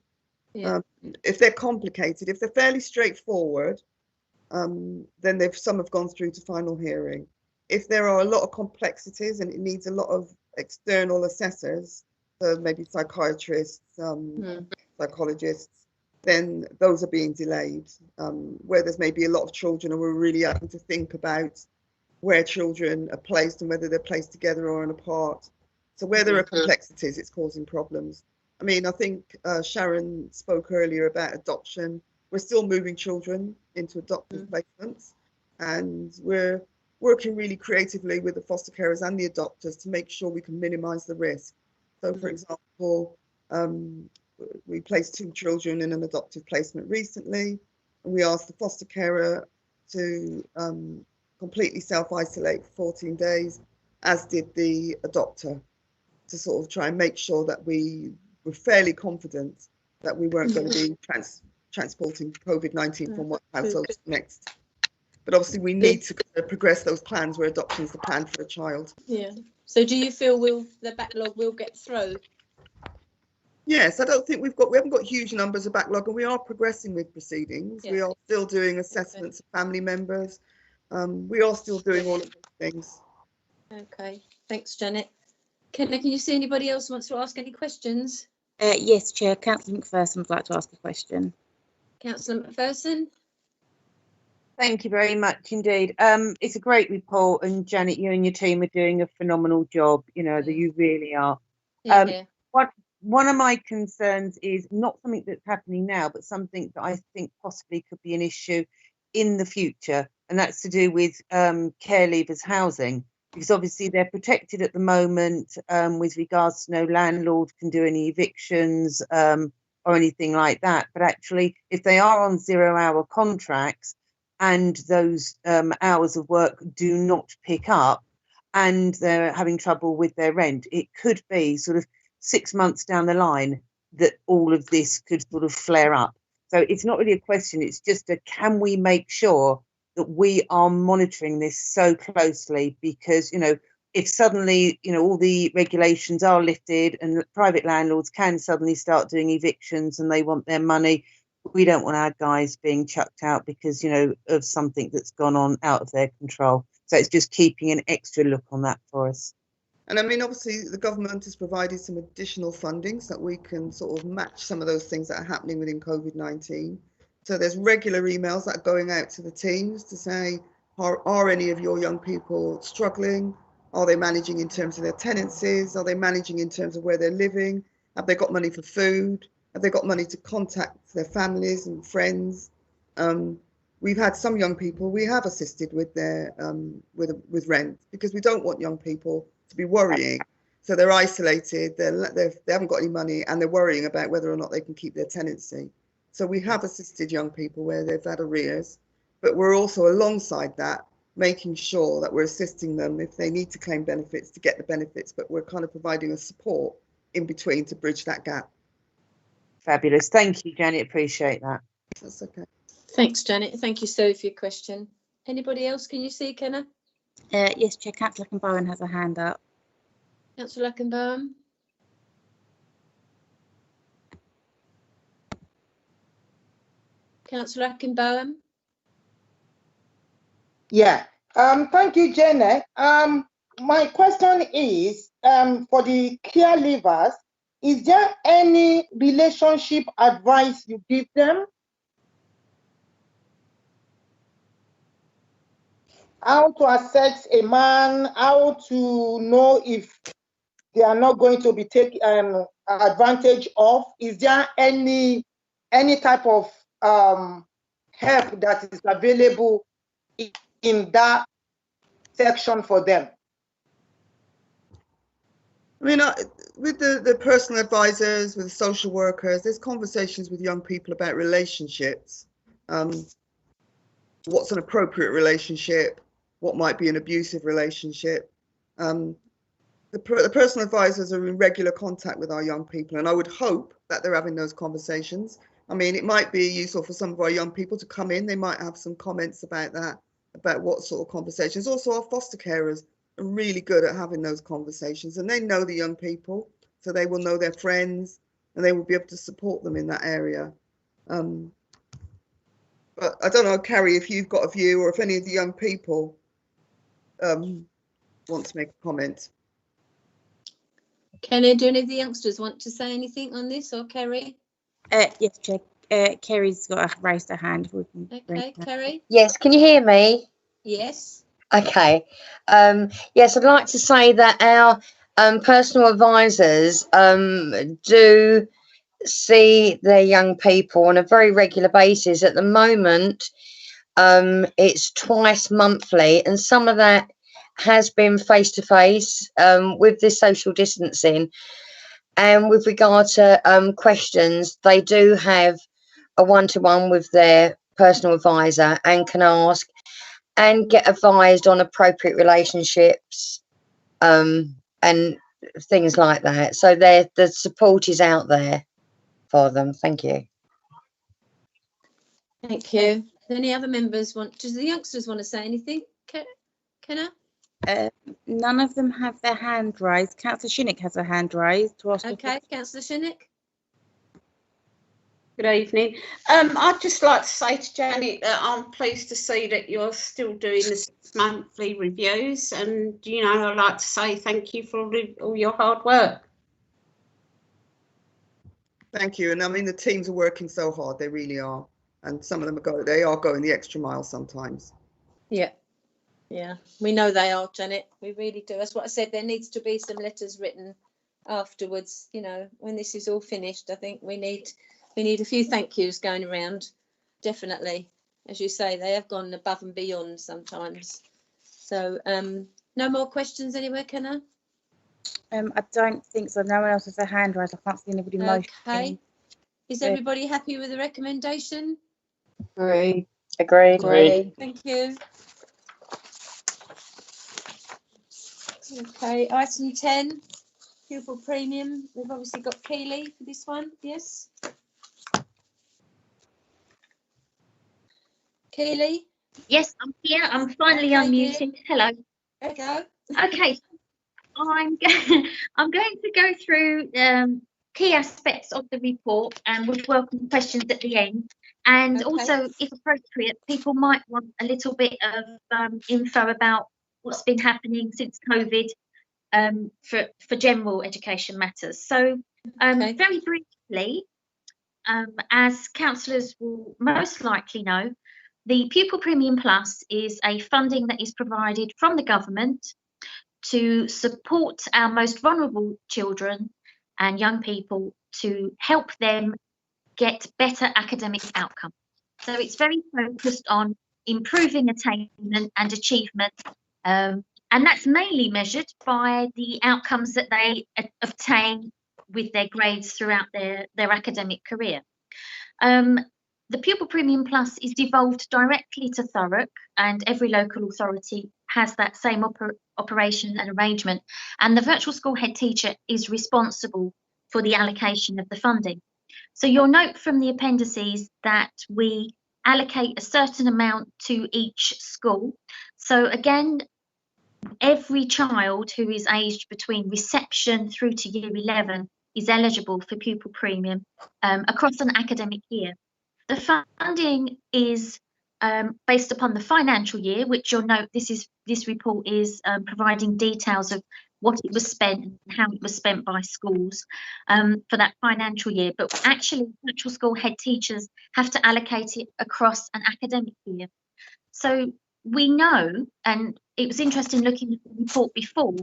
Yeah. If they're complicated, if they're fairly straightforward, then some have gone through to final hearing. If there are a lot of complexities and it needs a lot of external assessors, so maybe psychiatrists, psychologists, then those are being delayed. Where there's maybe a lot of children and we're really having to think about where children are placed and whether they're placed together or apart. So where there are complexities, it's causing problems. I mean, I think Sharon spoke earlier about adoption. We're still moving children into adoptive placements, and we're working really creatively with the foster carers and the adopters to make sure we can minimize the risk. So for example, we placed 2 children in an adoptive placement recently, and we asked the foster carer to completely self-isolate for 14 days, as did the adopter, to sort of try and make sure that we were fairly confident that we weren't going to be transporting COVID-19 from one household to the next. But obviously we need to progress those plans where adoption is the plan for a child. Yeah. So do you feel the backlog will get through? Yes, I don't think we haven't got huge numbers of backlog, and we are progressing with proceedings. Yeah. We are still doing assessments of family members. We are still doing all of those things. Okay, thanks, Janet. Can you see anybody else wants to ask any questions? Yes, Chair. Councillor McPherson would like to ask a question. Councillor McPherson. Thank you very much indeed. It's a great report, and Janet, you and your team are doing a phenomenal job. You know, that you really are. Yeah. One of my concerns is not something that's happening now, but something that I think possibly could be an issue in the future, and that's to do with care leavers housing, because obviously they're protected at the moment with regards to no landlord can do any evictions or anything like that. But actually, if they are on 0-hour contracts and those hours of work do not pick up and they're having trouble with their rent, it could be sort of 6 months down the line that all of this could sort of flare up. So it's not really a question, it's just can we make sure that we are monitoring this so closely? Because, you know, if suddenly, you know, all the regulations are lifted and private landlords can suddenly start doing evictions and they want their money, we don't want our guys being chucked out because, you know, of something that's gone on out of their control. So it's just keeping an extra look on that for us. And I mean, obviously, the government has provided some additional funding so that we can sort of match some of those things that are happening within COVID-19. So there's regular emails that are going out to the teams to say, are any of your young people struggling? Are they managing in terms of their tenancies? Are they managing in terms of where they're living? Have they got money for food? Have they got money to contact their families and friends? We've had some young people we have assisted with their with rent, because we don't want young people to be worrying. So they're isolated, they haven't got any money, and they're worrying about whether or not they can keep their tenancy. So we have assisted young people where they've had arrears, but we're also alongside that making sure that we're assisting them if they need to claim benefits to get the benefits, but we're kind of providing a support in between to bridge that gap. Fabulous. Thank you, Janet. Appreciate that. That's okay. Thanks, Janet. Thank you, Sue, for your question. Anybody else? Can you see, Kenna? Yes, Chair. Councillor Bowen has a hand up. Councillor Lackenbaum. Councillor Lackenbaum. Yeah. Thank you, Janet. My question is, for the caregivers, is there any relationship advice you give them? How to assess a man, how to know if they are not going to be taken advantage of? Is there any type of help that is available in that section for them? I mean, with the personal advisors, with the social workers, there's conversations with young people about relationships. What's an appropriate relationship? What might be an abusive relationship? The personal advisors are in regular contact with our young people, and I would hope that they're having those conversations. I mean, it might be useful for some of our young people to come in. They might have some comments about that, about what sort of conversations. Also, our foster carers are really good at having those conversations, and they know the young people, so they will know their friends, and they will be able to support them in that area. But I don't know, Carrie, if you've got a view, or if any of the young people want to make a comment. Kenny, do any of the youngsters want to say anything on this, or Kerry? Yes, Chair. Kerry's raised her hand. Okay, Kerry. Yes, can you hear me? Yes. Okay. Yes, I'd like to say that our personal advisors do see their young people on a very regular basis. At the moment, it's twice monthly, and some of that has been face to face with this social distancing. And with regard to questions, they do have a one-to-one with their personal advisor and can ask and get advised on appropriate relationships and things like that. So the support is out there for them. Thank you. Thank you. Any other members does the youngsters want to say anything? Kenna? None of them have their hand raised. Councillor Shinnick has her hand raised to ask. Okay, Councillor Shinnick. Good evening. I'd just like to say to Janet that I'm pleased to see that you're still doing the 6 monthly reviews, and I'd like to say thank you for all your hard work. Thank you. And I mean, the teams are working so hard, they really are. And some of them are going the extra mile sometimes. Yeah. Yeah, we know they are, Janet. We really do. That's what I said. There needs to be some letters written afterwards. When this is all finished, I think we need a few thank yous going around. Definitely, as you say, they have gone above and beyond sometimes. So, no more questions anywhere, Kenna? I don't think so. No one else has their hand raised. I can't see anybody motioning. Okay. Is everybody happy with the recommendation? Agreed. Thank you. Okay, item 10, pupil premium. We've obviously got Keely for this one, yes? Keely? Yes, I'm here. I'm finally unmuted. Hello. There you go. Okay, I'm going to go through key aspects of the report and would welcome questions at the end. And also, if appropriate, people might want a little bit of info about what's been happening since COVID for general education matters. So very briefly, as councillors will most likely know, the Pupil Premium Plus is a funding that is provided from the government to support our most vulnerable children and young people to help them get better academic outcomes. So it's very focused on improving attainment and achievement, and that's mainly measured by the outcomes that they obtain with their grades throughout their academic career. The Pupil Premium Plus is devolved directly to Thurrock, and every local authority has that same operation and arrangement, and the virtual school head teacher is responsible for the allocation of the funding. So you'll note from the appendices that we allocate a certain amount to each school. So again, every child who is aged between reception through to year 11 is eligible for pupil premium across an academic year. The funding is based upon the financial year, which you'll note this report is providing details of what it was spent and how it was spent by schools for that financial year. But actually, virtual school head teachers have to allocate it across an academic year. So we know, and it was interesting looking at the report before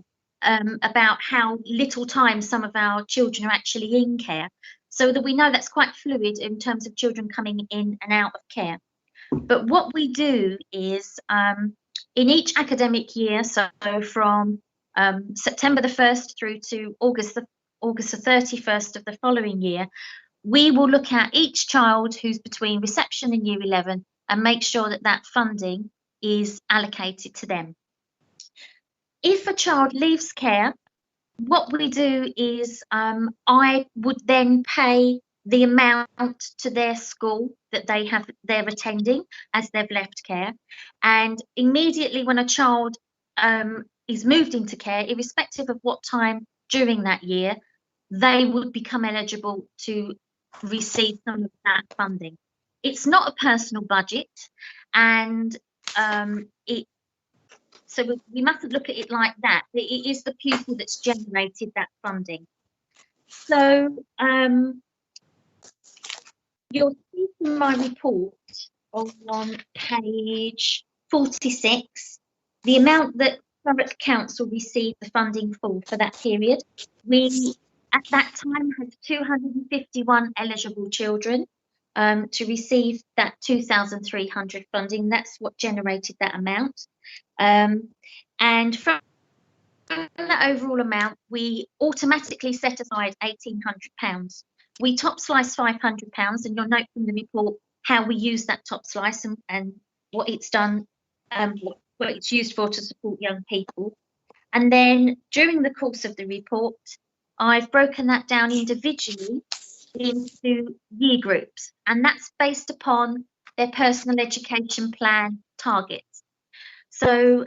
about how little time some of our children are actually in care, so that we know that's quite fluid in terms of children coming in and out of care. But what we do is in each academic year, so from September the 1st through to August the 31st of the following year, we will look at each child who's between reception and year 11 and make sure that that funding is allocated to them. If a child leaves care, what we do is I would then pay the amount to their school that they're attending as they've left care, and immediately when a child is moved into care, irrespective of what time during that year, they would become eligible to receive some of that funding. It's not a personal budget, and so we mustn't look at it like that. It is the pupil that's generated that funding. So you'll see from my report on page 46, the amount that Thurrock Council received the funding for that period. We, at that time, had 251 eligible children to receive that 2,300 funding. That's what generated that amount. And from that overall amount, we automatically set aside £1,800. We top slice £500, and you'll note from the report how we use that top slice and what it's done, what it's used for to support young people. And then during the course of the report, I've broken that down individually into year groups, and that's based upon their personal education plan targets. So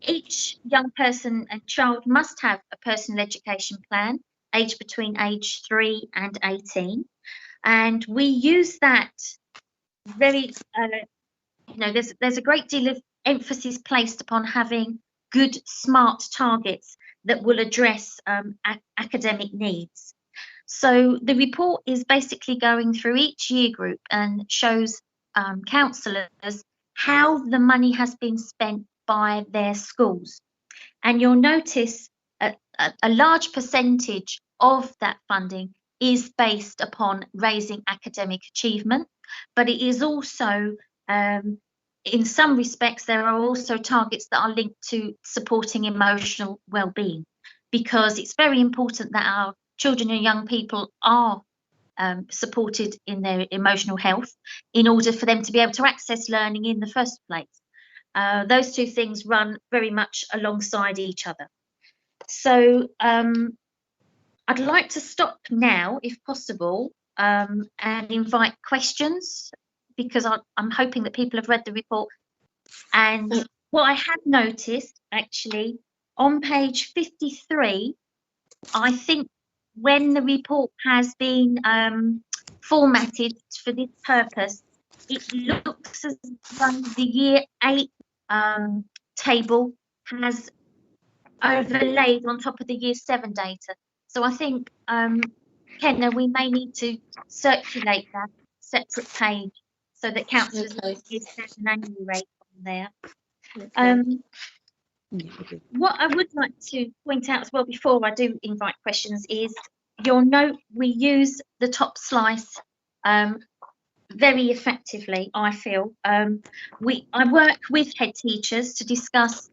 each young person and child must have a personal education plan aged between age 3 and 18, and we use that very there's a great deal of emphasis placed upon having good smart targets that will address academic needs. So the report is basically going through each year group and shows counsellors how the money has been spent by their schools. And you'll notice a large percentage of that funding is based upon raising academic achievement, but it is also, in some respects, there are also targets that are linked to supporting emotional well-being, because it's very important that our children and young people are supported in their emotional health in order for them to be able to access learning in the first place. Those two things run very much alongside each other. So I'd like to stop now, if possible, and invite questions, because I'm hoping that people have read the report. And what I have noticed, actually, on page 53, I think when the report has been formatted for this purpose, it looks as though the year 8 table has overlaid on top of the year 7 data. So I think, Kenna, we may need to circulate that separate page so that councillors get an annual rate on there. What I would like to point out as well before I do invite questions is you'll note we use the top slice very effectively, I feel. I work with head teachers to discuss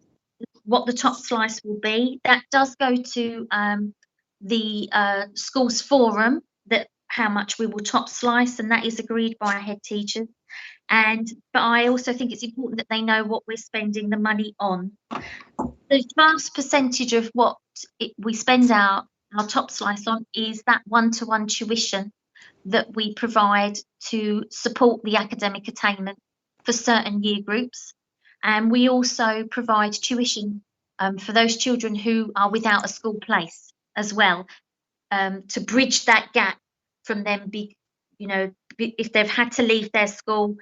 what the top slice will be. That does go to the schools forum, that how much we will top slice, and that is agreed by head teachers. But I also think it's important that they know what we're spending the money on. The vast percentage of what we spend our top slice on is that one-to-one tuition that we provide to support the academic attainment for certain year groups. And we also provide tuition for those children who are without a school place as well, to bridge that gap from them, if they've had to leave their school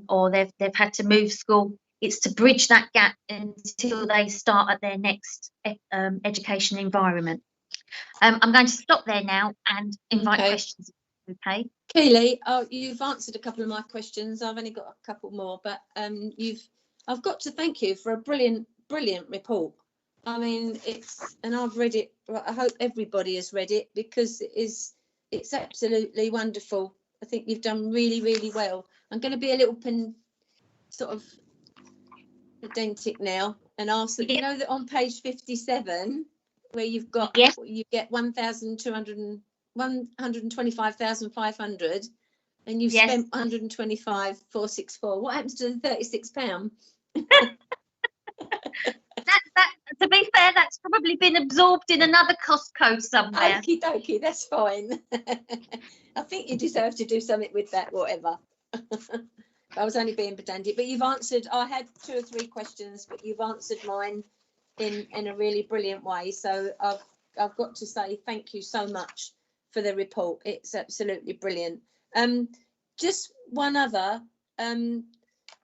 or they've had to move school, it's to bridge that gap until they start at their next education environment. I'm going to stop there now and invite questions. Okay. Keely, you've answered a couple of my questions. I've only got a couple more, but I've got to thank you for a brilliant report. I mean, and I've read it. I hope everybody has read it, because it's absolutely wonderful. I think you've done really, really well. I'm going to be a little sort of pedantic now and ask that, you know, that on page 57 where you've got you get 125,500 and you've spent 125,464. What happens to the £36? That, to be fair, that's probably been absorbed in another cost code somewhere. Okie dokie, that's fine. I think you deserve to do something with that, whatever. I was only being pedantic, but you've answered. I had 2 or 3 questions, but you've answered mine in a really brilliant way. So I've got to say thank you so much for the report. It's absolutely brilliant. Just one other, the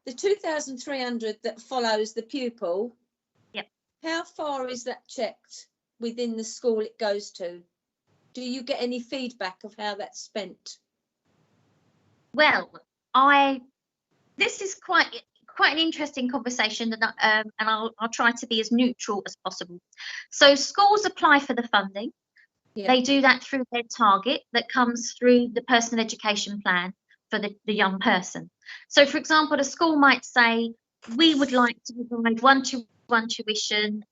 2,300 that follows the pupil. Yep. How far is that checked within the school it goes to? Do you get any feedback of how that's spent? Well, this is quite an interesting conversation, and I'll try to be as neutral as possible. So schools apply for the funding. Yeah. They do that through their target that comes through the personal education plan for the young person. So, for example, a school might say, we would like to provide one-to-one tuition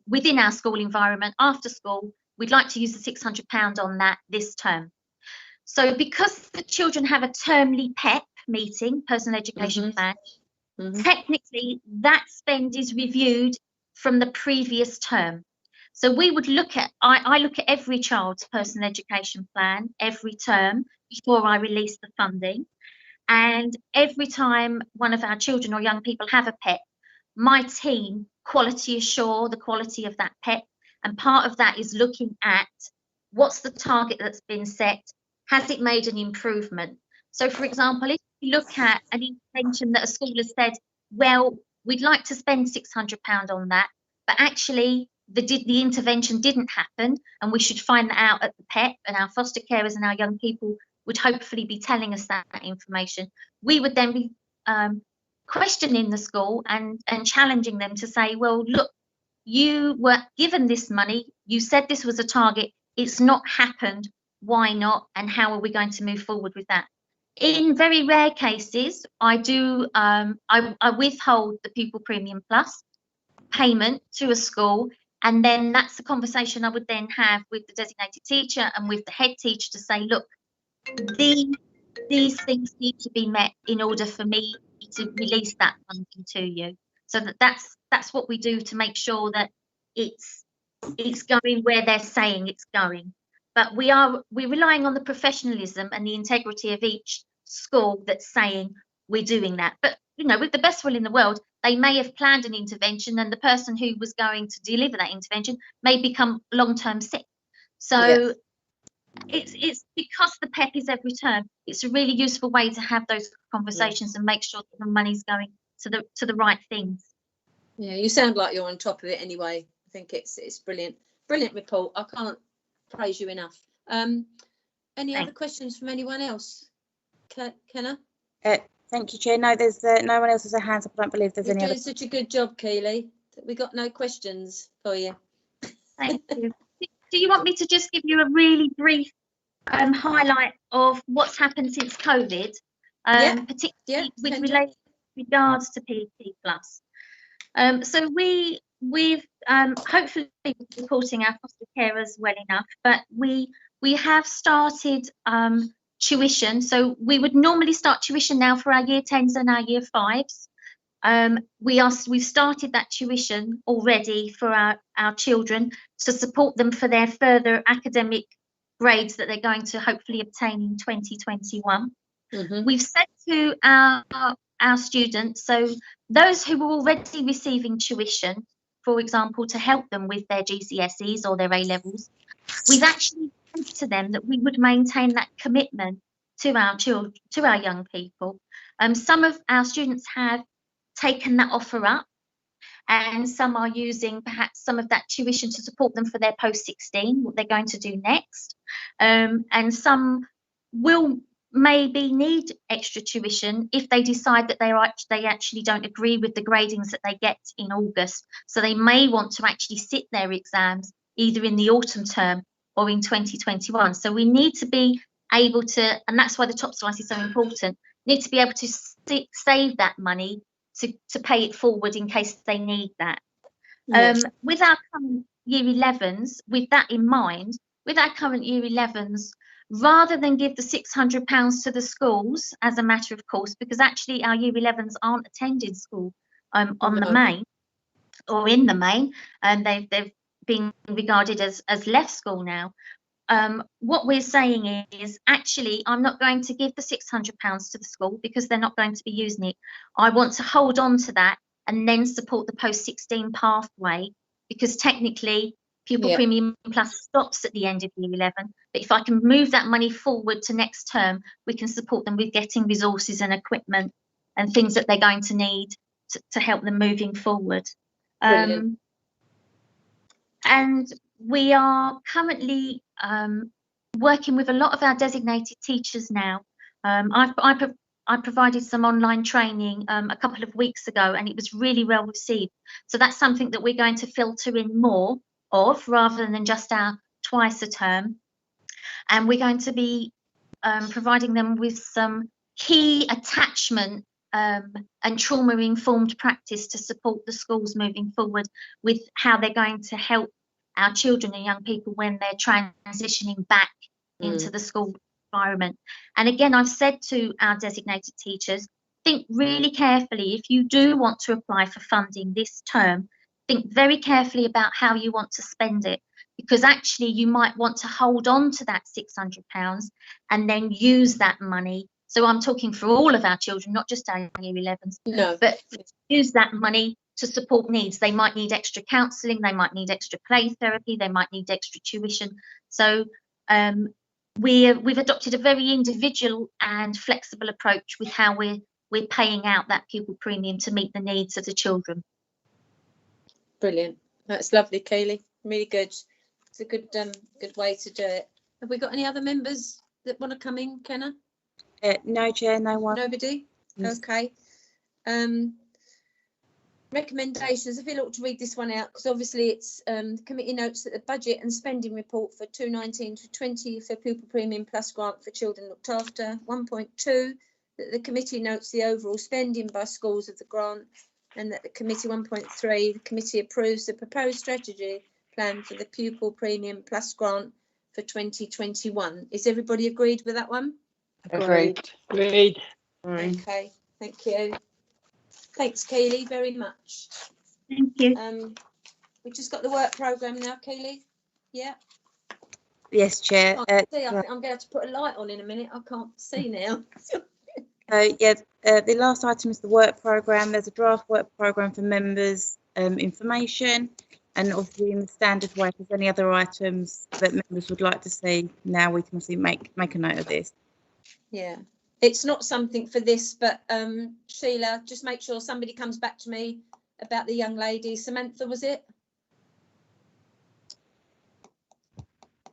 within our school environment after school. We'd like to use the £600 on that this term. So because the children have a termly PEP meeting, personal education plan, technically that spend is reviewed from the previous term. So we would look at, I look at every child's personal education plan every term before I release the funding. And every time one of our children or young people have a PEP, my team quality assure the quality of that PEP. And part of that is looking at what's the target that's been set, has it made an improvement? So, for example, if you look at an intervention that a school has said, well, we'd like to spend £600 on that, but actually the intervention didn't happen, and we should find that out at the PEP, and our foster carers and our young people would hopefully be telling us that information. We would then be questioning the school and challenging them to say, well, look, you were given this money, you said this was a target, it's not happened, why not, and how are we going to move forward with that? In very rare cases, I do I withhold the pupil premium plus payment to a school, and then that's the conversation I would then have with the designated teacher and with the head teacher to say, look, these things need to be met in order for me to release that funding to you. So that's what we do to make sure that it's going where they're saying it's going. But we're relying on the professionalism and the integrity of each school that's saying we're doing that. But, you know, with the best will in the world, they may have planned an intervention and the person who was going to deliver that intervention may become long-term sick. So it's because the PEP is every term, it's a really useful way to have those conversations and make sure that the money's going to the right things. Yeah, you sound like you're on top of it anyway. I think it's brilliant. Brilliant report. I can't praise you enough. Any other questions from anyone else? Kenna? Thank you, Chair. No, there's no one else has a hand up. I don't believe there's any other. You're doing such a good job, Keely. We got no questions for you. Thank you. Do you want me to just give you a really brief highlight of what's happened since COVID, particularly with regards to PT Plus? So we've hopefully supporting our foster carers well enough, but we have started tuition. So we would normally start tuition now for our year 10s and our year 5s. We've started that tuition already for our children to support them for their further academic grades that they're going to hopefully obtain in 2021. We've said to our students, so those who are already receiving tuition, for example, to help them with their GCSEs or their A-levels, we've actually said to them that we would maintain that commitment to our children, to our young people. Some of our students have taken that offer up, and some are using perhaps some of that tuition to support them for their post-16, what they're going to do next. And some will maybe need extra tuition if they decide that they actually don't agree with the gradings that they get in August. So they may want to actually sit their exams either in the autumn term or in 2021. So we need to be able to, and that's why the top slice is so important, need to be able to save that money to pay it forward in case they need that. Yes. With our current year 11s, with that in mind, with our current year 11s, rather than give the £600 to the schools as a matter of course, because actually our year 11s aren't attending school on the main or in the main, and they've been regarded as left school now. What we're saying is actually I'm not going to give the £600 to the school because they're not going to be using it. I want to hold on to that and then support the post-16 pathway, because technically Pupil Premium Plus stops at the end of year 11. But if I can move that money forward to next term, we can support them with getting resources and equipment and things that they're going to need to help them moving forward. And we are currently working with a lot of our designated teachers now. I provided some online training a couple of weeks ago, and it was really well received. So that's something that we're going to filter in more of rather than just our twice a term. And we're going to be providing them with some key attachment and trauma-informed practice to support the schools moving forward with how they're going to help our children and young people when they're transitioning back into the school environment. And again, I've said to our designated teachers, think really carefully, if you do want to apply for funding this term, think very carefully about how you want to spend it, because actually you might want to hold on to that £600 and then use that money. So I'm talking for all of our children, not just our year 11s, but use that money to support needs. They might need extra counselling, they might need extra play therapy, they might need extra tuition. So we've adopted a very individual and flexible approach with how we're paying out that pupil premium to meet the needs of the children. Brilliant. That's lovely, Kaylee. Really good. It's a good good way to do it. Have we got any other members that want to come in, Kenna? No, Chair, no one. Nobody? Yes. Okay. Recommendations. I feel I ought to read this one out because obviously it's the committee notes that the budget and spending report for 2019 to 20 for pupil premium plus grant for children looked after. 1.2, that the committee notes the overall spending by schools of the grant, and that the committee 1.3, the committee approves the proposed strategy plan for the pupil premium plus grant for 2021. Is everybody agreed with that one? Agreed. Okay, thank you. Thanks, Kaylee, very much. Thank you. We've just got the work programme now, Kaylee. Yeah. Yes, Chair. I think I'm going to have to put a light on in a minute. I can't see now. The last item is the work programme. There's a draft work programme for members' information, and obviously in the standard way, if there's any other items that members would like to see, now we can see make a note of this. Yeah, it's not something for this, but Sheila, just make sure somebody comes back to me about the young lady. Samantha, was it?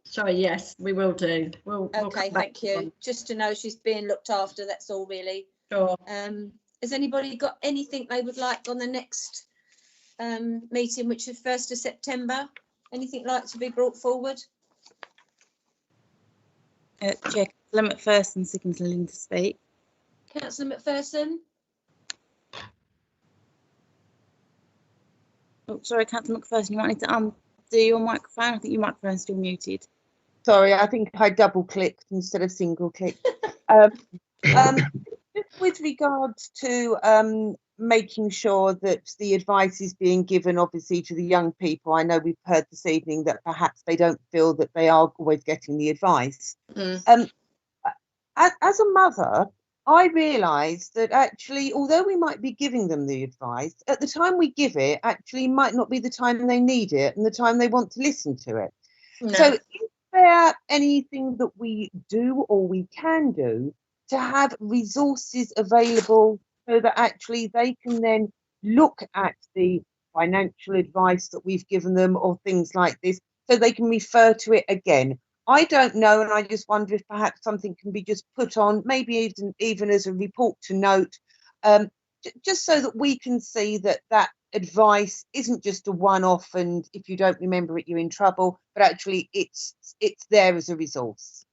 Sorry, yes, we will do. We'll okay, thank you. Just to know she's being looked after, that's all really. Sure. Has anybody got anything they would like on the next meeting, which is 1st of September. Anything like to be brought forward? Chair, Councillor McPherson signalling to speak. Councillor McPherson? Oh, sorry, Councillor McPherson, you might need to undo your microphone. I think your microphone's still muted. Sorry, I think I double clicked instead of single clicked. Just with regards to making sure that the advice is being given, obviously, to the young people. I know we've heard this evening that perhaps they don't feel that they are always getting the advice. As a mother, I realise that actually, although we might be giving them the advice, at the time we give it, actually might not be the time they need it and the time they want to listen to it. No. So is there anything that we do or we can do to have resources available so that actually they can then look at the financial advice that we've given them or things like this, so they can refer to it again? I don't know, and I just wonder if perhaps something can be just put on, maybe even as a report to note, just so that we can see that that advice isn't just a one-off, and if you don't remember it, you're in trouble, but actually it's there as a resource.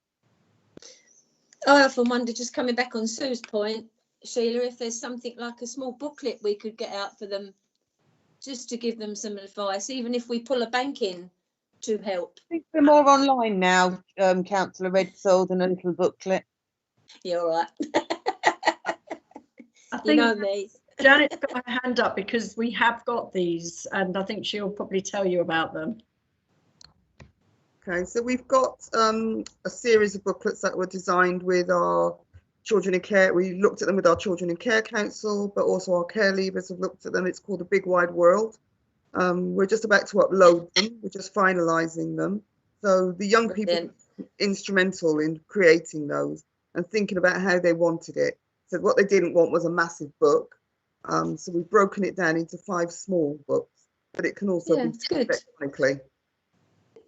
I often wonder, just coming back on Sue's point, Sheila, if there's something like a small booklet we could get out for them, just to give them some advice, even if we pull a bank in to help. I think we're more online now, Councillor Redfield, than a little booklet. You're right. I You think know me. Janet's got her hand up because we have got these, and I think she'll probably tell you about them. Okay, so we've got a series of booklets that were designed with our children in care. We looked at them with our Children in Care Council, but also our care leavers have looked at them. It's called The Big Wide World. We're just about to upload them. We're just finalising them. So the young people were instrumental in creating those and thinking about how they wanted it. So what they didn't want was a massive book. So we've broken it down into 5 small books, but it can also be good. electronically.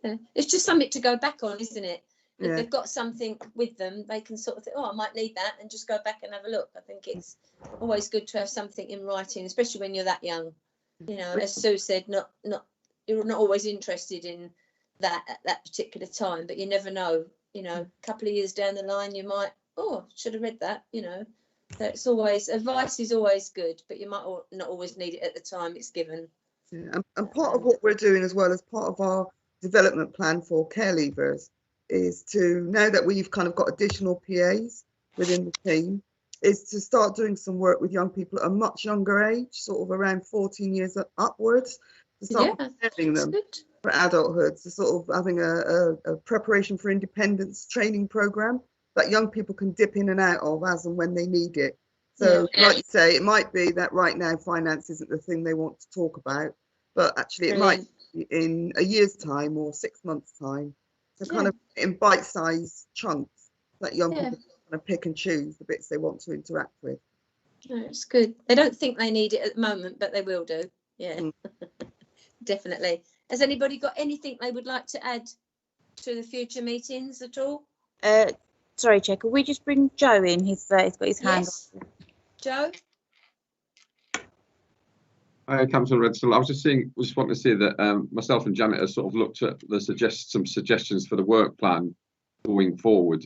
Yeah. It's just something to go back on, isn't it? If Yeah. they've got something with them, they can sort of think, oh, I might need that, and just go back and have a look. I think it's always good to have something in writing, especially when you're that young. You know, as Sue said, you're not always interested in that at that particular time, but you never know. You know, a couple of years down the line, you might, should have read that. You know, so it's always, advice is always good, but you might not always need it at the time it's given. Yeah. And part of what we're doing as well as part of our development plan for care leavers is to, now that we've kind of got additional PAs within the team, is to start doing some work with young people at a much younger age, sort of around 14 years upwards, to start preparing them for adulthood, so sort of having a preparation for independence training program that young people can dip in and out of as and when they need it. So like you say, it might be that right now finance isn't the thing they want to talk about, but actually it might be in a year's time or 6 months' time. So kind of in bite-sized chunks that young people kind of pick and choose the bits they want to interact with. No, it's good. They don't think they need it at the moment, but they will do. Yeah, definitely. Has anybody got anything they would like to add to the future meetings at all? Sorry, Chair, could we just bring Joe in? He's got his hand up. Joe? Hi, Councillor Redstall. I was just wanting to say that myself and Janet have sort of looked at some suggestions for the work plan going forward.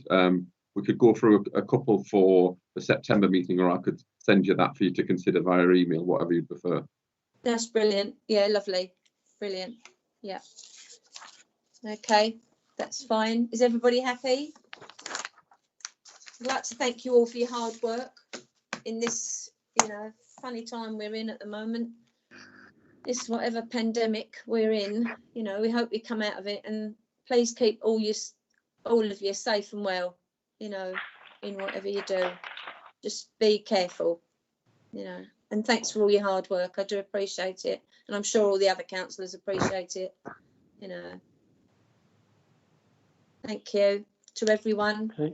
We could go through a couple for the September meeting, or I could send you that for you to consider via email, whatever you prefer. That's brilliant. Yeah, lovely. Brilliant. Yeah. Okay, that's fine. Is everybody happy? I'd like to thank you all for your hard work in this, funny time we're in at the moment. This whatever pandemic we're in, we hope we come out of it, and please keep all of you safe and well, in whatever you do. Just be careful, and thanks for all your hard work. I do appreciate it, and I'm sure all the other councillors appreciate it. Thank you to everyone. Okay.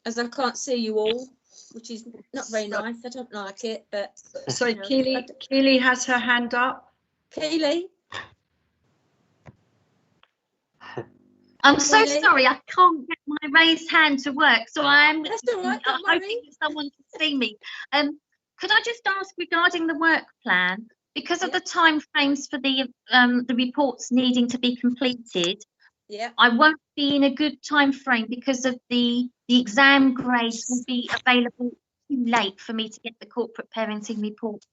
As I can't see you all, which is not very nice. I don't like it, but So Keely has her hand up. Keely? I'm so sorry, I can't get my raised hand to work, so That's all right, don't hoping that someone can see me. Could I just ask regarding the work plan, because of the time frames for the reports needing to be completed, Yeah. I won't be in a good time frame because of the exam grades will be available too late for me to get the corporate parenting report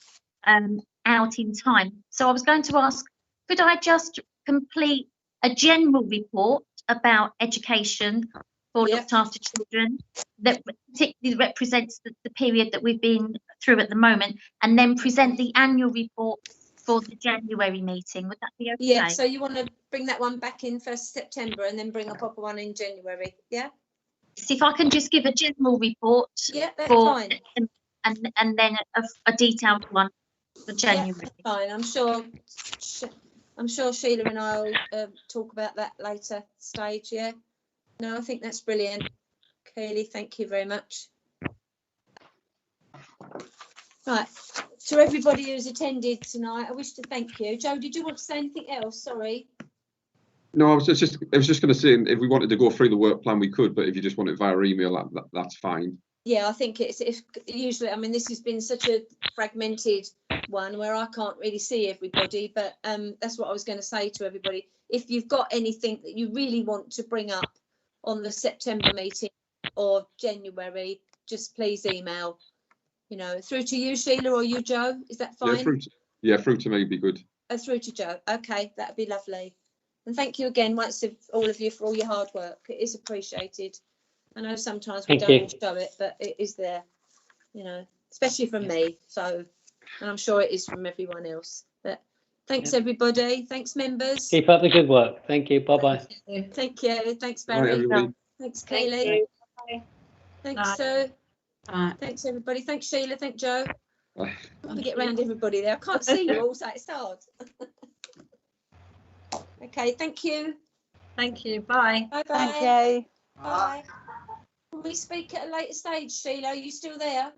out in time. So I was going to ask, could I just complete a general report about education for looked after children that particularly represents the period that we've been through at the moment, and then present the annual report for the January meeting? Would that be okay? Yeah, so you want to bring that one back in 1st September and then bring a proper one in January, yeah? So if I can just give a general report, yeah, that's for fine. And then a detailed one for January. Yeah, that's fine. I'm sure Sheila and I'll talk about that later stage. Yeah. No, I think that's brilliant. Kaylee, thank you very much. Right, to everybody who's attended tonight, I wish to thank you. Joe, did you want to say anything else? Sorry. No, I was just going to say, if we wanted to go through the work plan, we could, but if you just want it via email, that's fine. Yeah, I think it's usually, I mean, this has been such a fragmented one where I can't really see everybody, but that's what I was going to say to everybody. If you've got anything that you really want to bring up on the September meeting or January, just please email, you know, through to you, Sheila, or you, Joe. Is that fine? Through to me would be good. Through to Joe. Okay, that'd be lovely. And thank you again, once all of you, for all your hard work. It is appreciated. I know sometimes we don't all show it, but it is there, you know, especially from me. So, and I'm sure it is from everyone else. But thanks, everybody. Thanks, members. Keep up the good work. Thank you. Bye-bye. Thank you. Thanks, Bye, Barry. everybody. Thanks, Kaylee. Thanks, Sue. Thanks, everybody. Thanks, Sheila. Thanks, Joe. I'm going to get round everybody there. I can't see you all, so it's hard. Okay, thank you. Thank you. Bye. Bye-bye. Thank you. Bye. Will we speak at a later stage, Sheila? Are you still there?